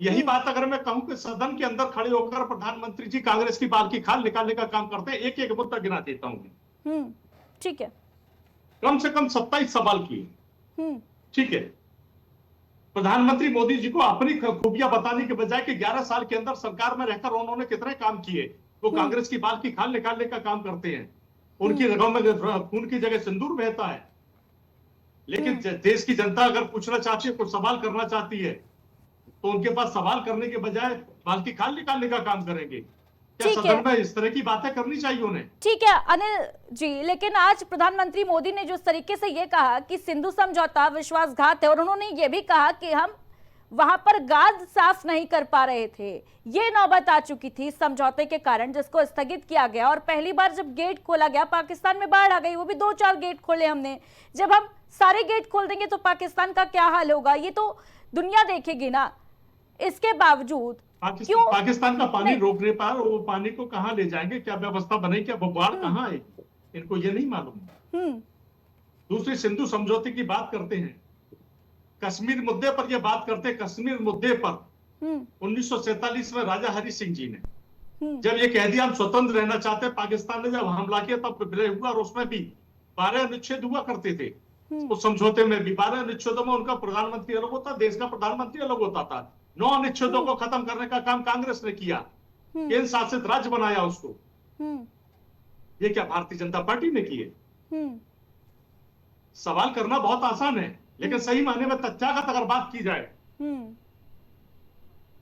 यही बात अगर मैं कहूं कि सदन के अंदर खड़े होकर प्रधानमंत्री जी कांग्रेस की बाल की खाल निकालने का काम करते हैं, एक एक मुद्दा गिना देता हूं। ठीक है। कम से कम 27 सवाल किए। ठीक है, प्रधानमंत्री मोदी जी को अपनी खूबियां बताने के बजाय कि 11 साल के अंदर सरकार में रहकर उन्होंने कितने काम किए, वो कांग्रेस की बाल की खाल निकालने का काम करते हैं। उनकी रगों में खून की जगह सिंदूर बहता है। लेकिन देश की जनता अगर पूछना चाहती है, कुछ सवाल करना चाहती है, तो उनके पास सवाल करने के बजाय बाल की खाल निकालने का काम करेंगे। क्या सदन में इस तरह की बातें करनी चाहिए उन्हें? ठीक है अनिल जी, लेकिन आज प्रधानमंत्री मोदी ने जिस तरीके से ये कहा कि सिंधु समझौता विश्वासघात है, और उन्होंने ये भी कहा कि हम वहां पर गाद साफ नहीं कर पा रहे थे, ये नौबत आ चुकी थी समझौते के कारण, जिसको स्थगित किया गया। और पहली बार जब गेट खोला गया, पाकिस्तान में बाढ़ आ गई, वो भी 2-4 गेट खोले हमने। जब हम सारे गेट खोल देंगे तो पाकिस्तान का क्या हाल होगा, ये तो दुनिया देखेगी ना। इसके बावजूद क्यों पाकिस्तान का पानी रोकने पर वो पानी को कहां ले जाएंगे, क्या व्यवस्था बनेगी, क्या बाढ़ कहां आएगी, इनको ये नहीं मालूम। दूसरी सिंधु समझौते की बात करते हैं, कश्मीर मुद्दे पर ये बात करते हैं। कश्मीर मुद्दे पर 1947 में राजा हरि सिंह जी ने जब ये कह दिया हम स्वतंत्र रहना चाहते हैं, पाकिस्तान ने जब हमला किया तब विलय हुआ, और उसमें भी 12 अनुच्छेद हुआ करते थे। उस समझौते में भी 12 अनुच्छेदों में उनका प्रधानमंत्री अलग होता, देश का प्रधानमंत्री अलग होता था। 9 अनुच्छेदों को खत्म करने का काम कांग्रेस ने किया, केंद्र शासित राज्य बनाया उसको। ये क्या भारतीय जनता पार्टी ने किए? सवाल करना बहुत आसान है, लेकिन सही मायने में तथ्यागत अगर बात की जाए।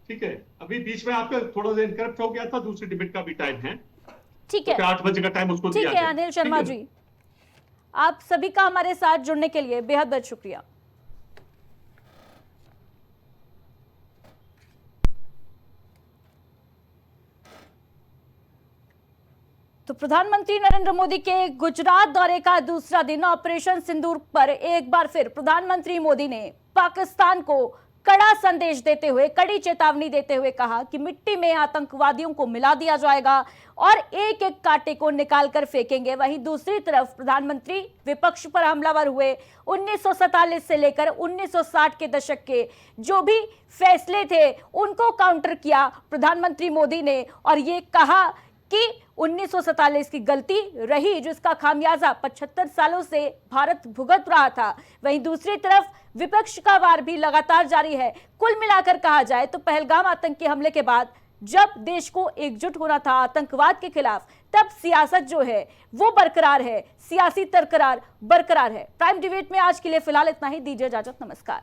ठीक है, अभी बीच में आपका थोड़ा सा इंटरप्ट हो गया था, दूसरी डिबेट का भी टाइम है। ठीक है, तो 8 बजे का टाइम उसको दिया ठीक है अनिल शर्मा जी, आप सभी का हमारे साथ जुड़ने के लिए बेहद बेहद शुक्रिया। तो प्रधानमंत्री नरेंद्र मोदी के गुजरात दौरे का दूसरा दिन, ऑपरेशन सिंदूर पर एक बार फिर प्रधानमंत्री मोदी ने पाकिस्तान को कड़ा संदेश देते हुए, कड़ी चेतावनी देते हुए कहा कि मिट्टी में आतंकवादियों को मिला दिया जाएगा और एक एक कांटे को निकाल कर फेंकेंगे। वहीं दूसरी तरफ प्रधानमंत्री विपक्ष पर हमलावर हुए। 1947 से लेकर 1960 के दशक के जो भी फैसले थे उनको काउंटर किया प्रधानमंत्री मोदी ने, और ये कहा कि 1947 की गलती रही जिसका खामियाजा 75 सालों से भारत भुगत रहा था। वहीं दूसरी तरफ विपक्ष का वार भी लगातार जारी है। कुल मिलाकर कहा जाए तो पहलगाम आतंकी हमले के बाद जब देश को एकजुट होना था आतंकवाद के खिलाफ, तब सियासत जो है वो बरकरार है, सियासी तकरार बरकरार है। प्राइम डिबेट में आज के लिए फिलहाल इतना ही, दीजिए इजाजत, नमस्कार।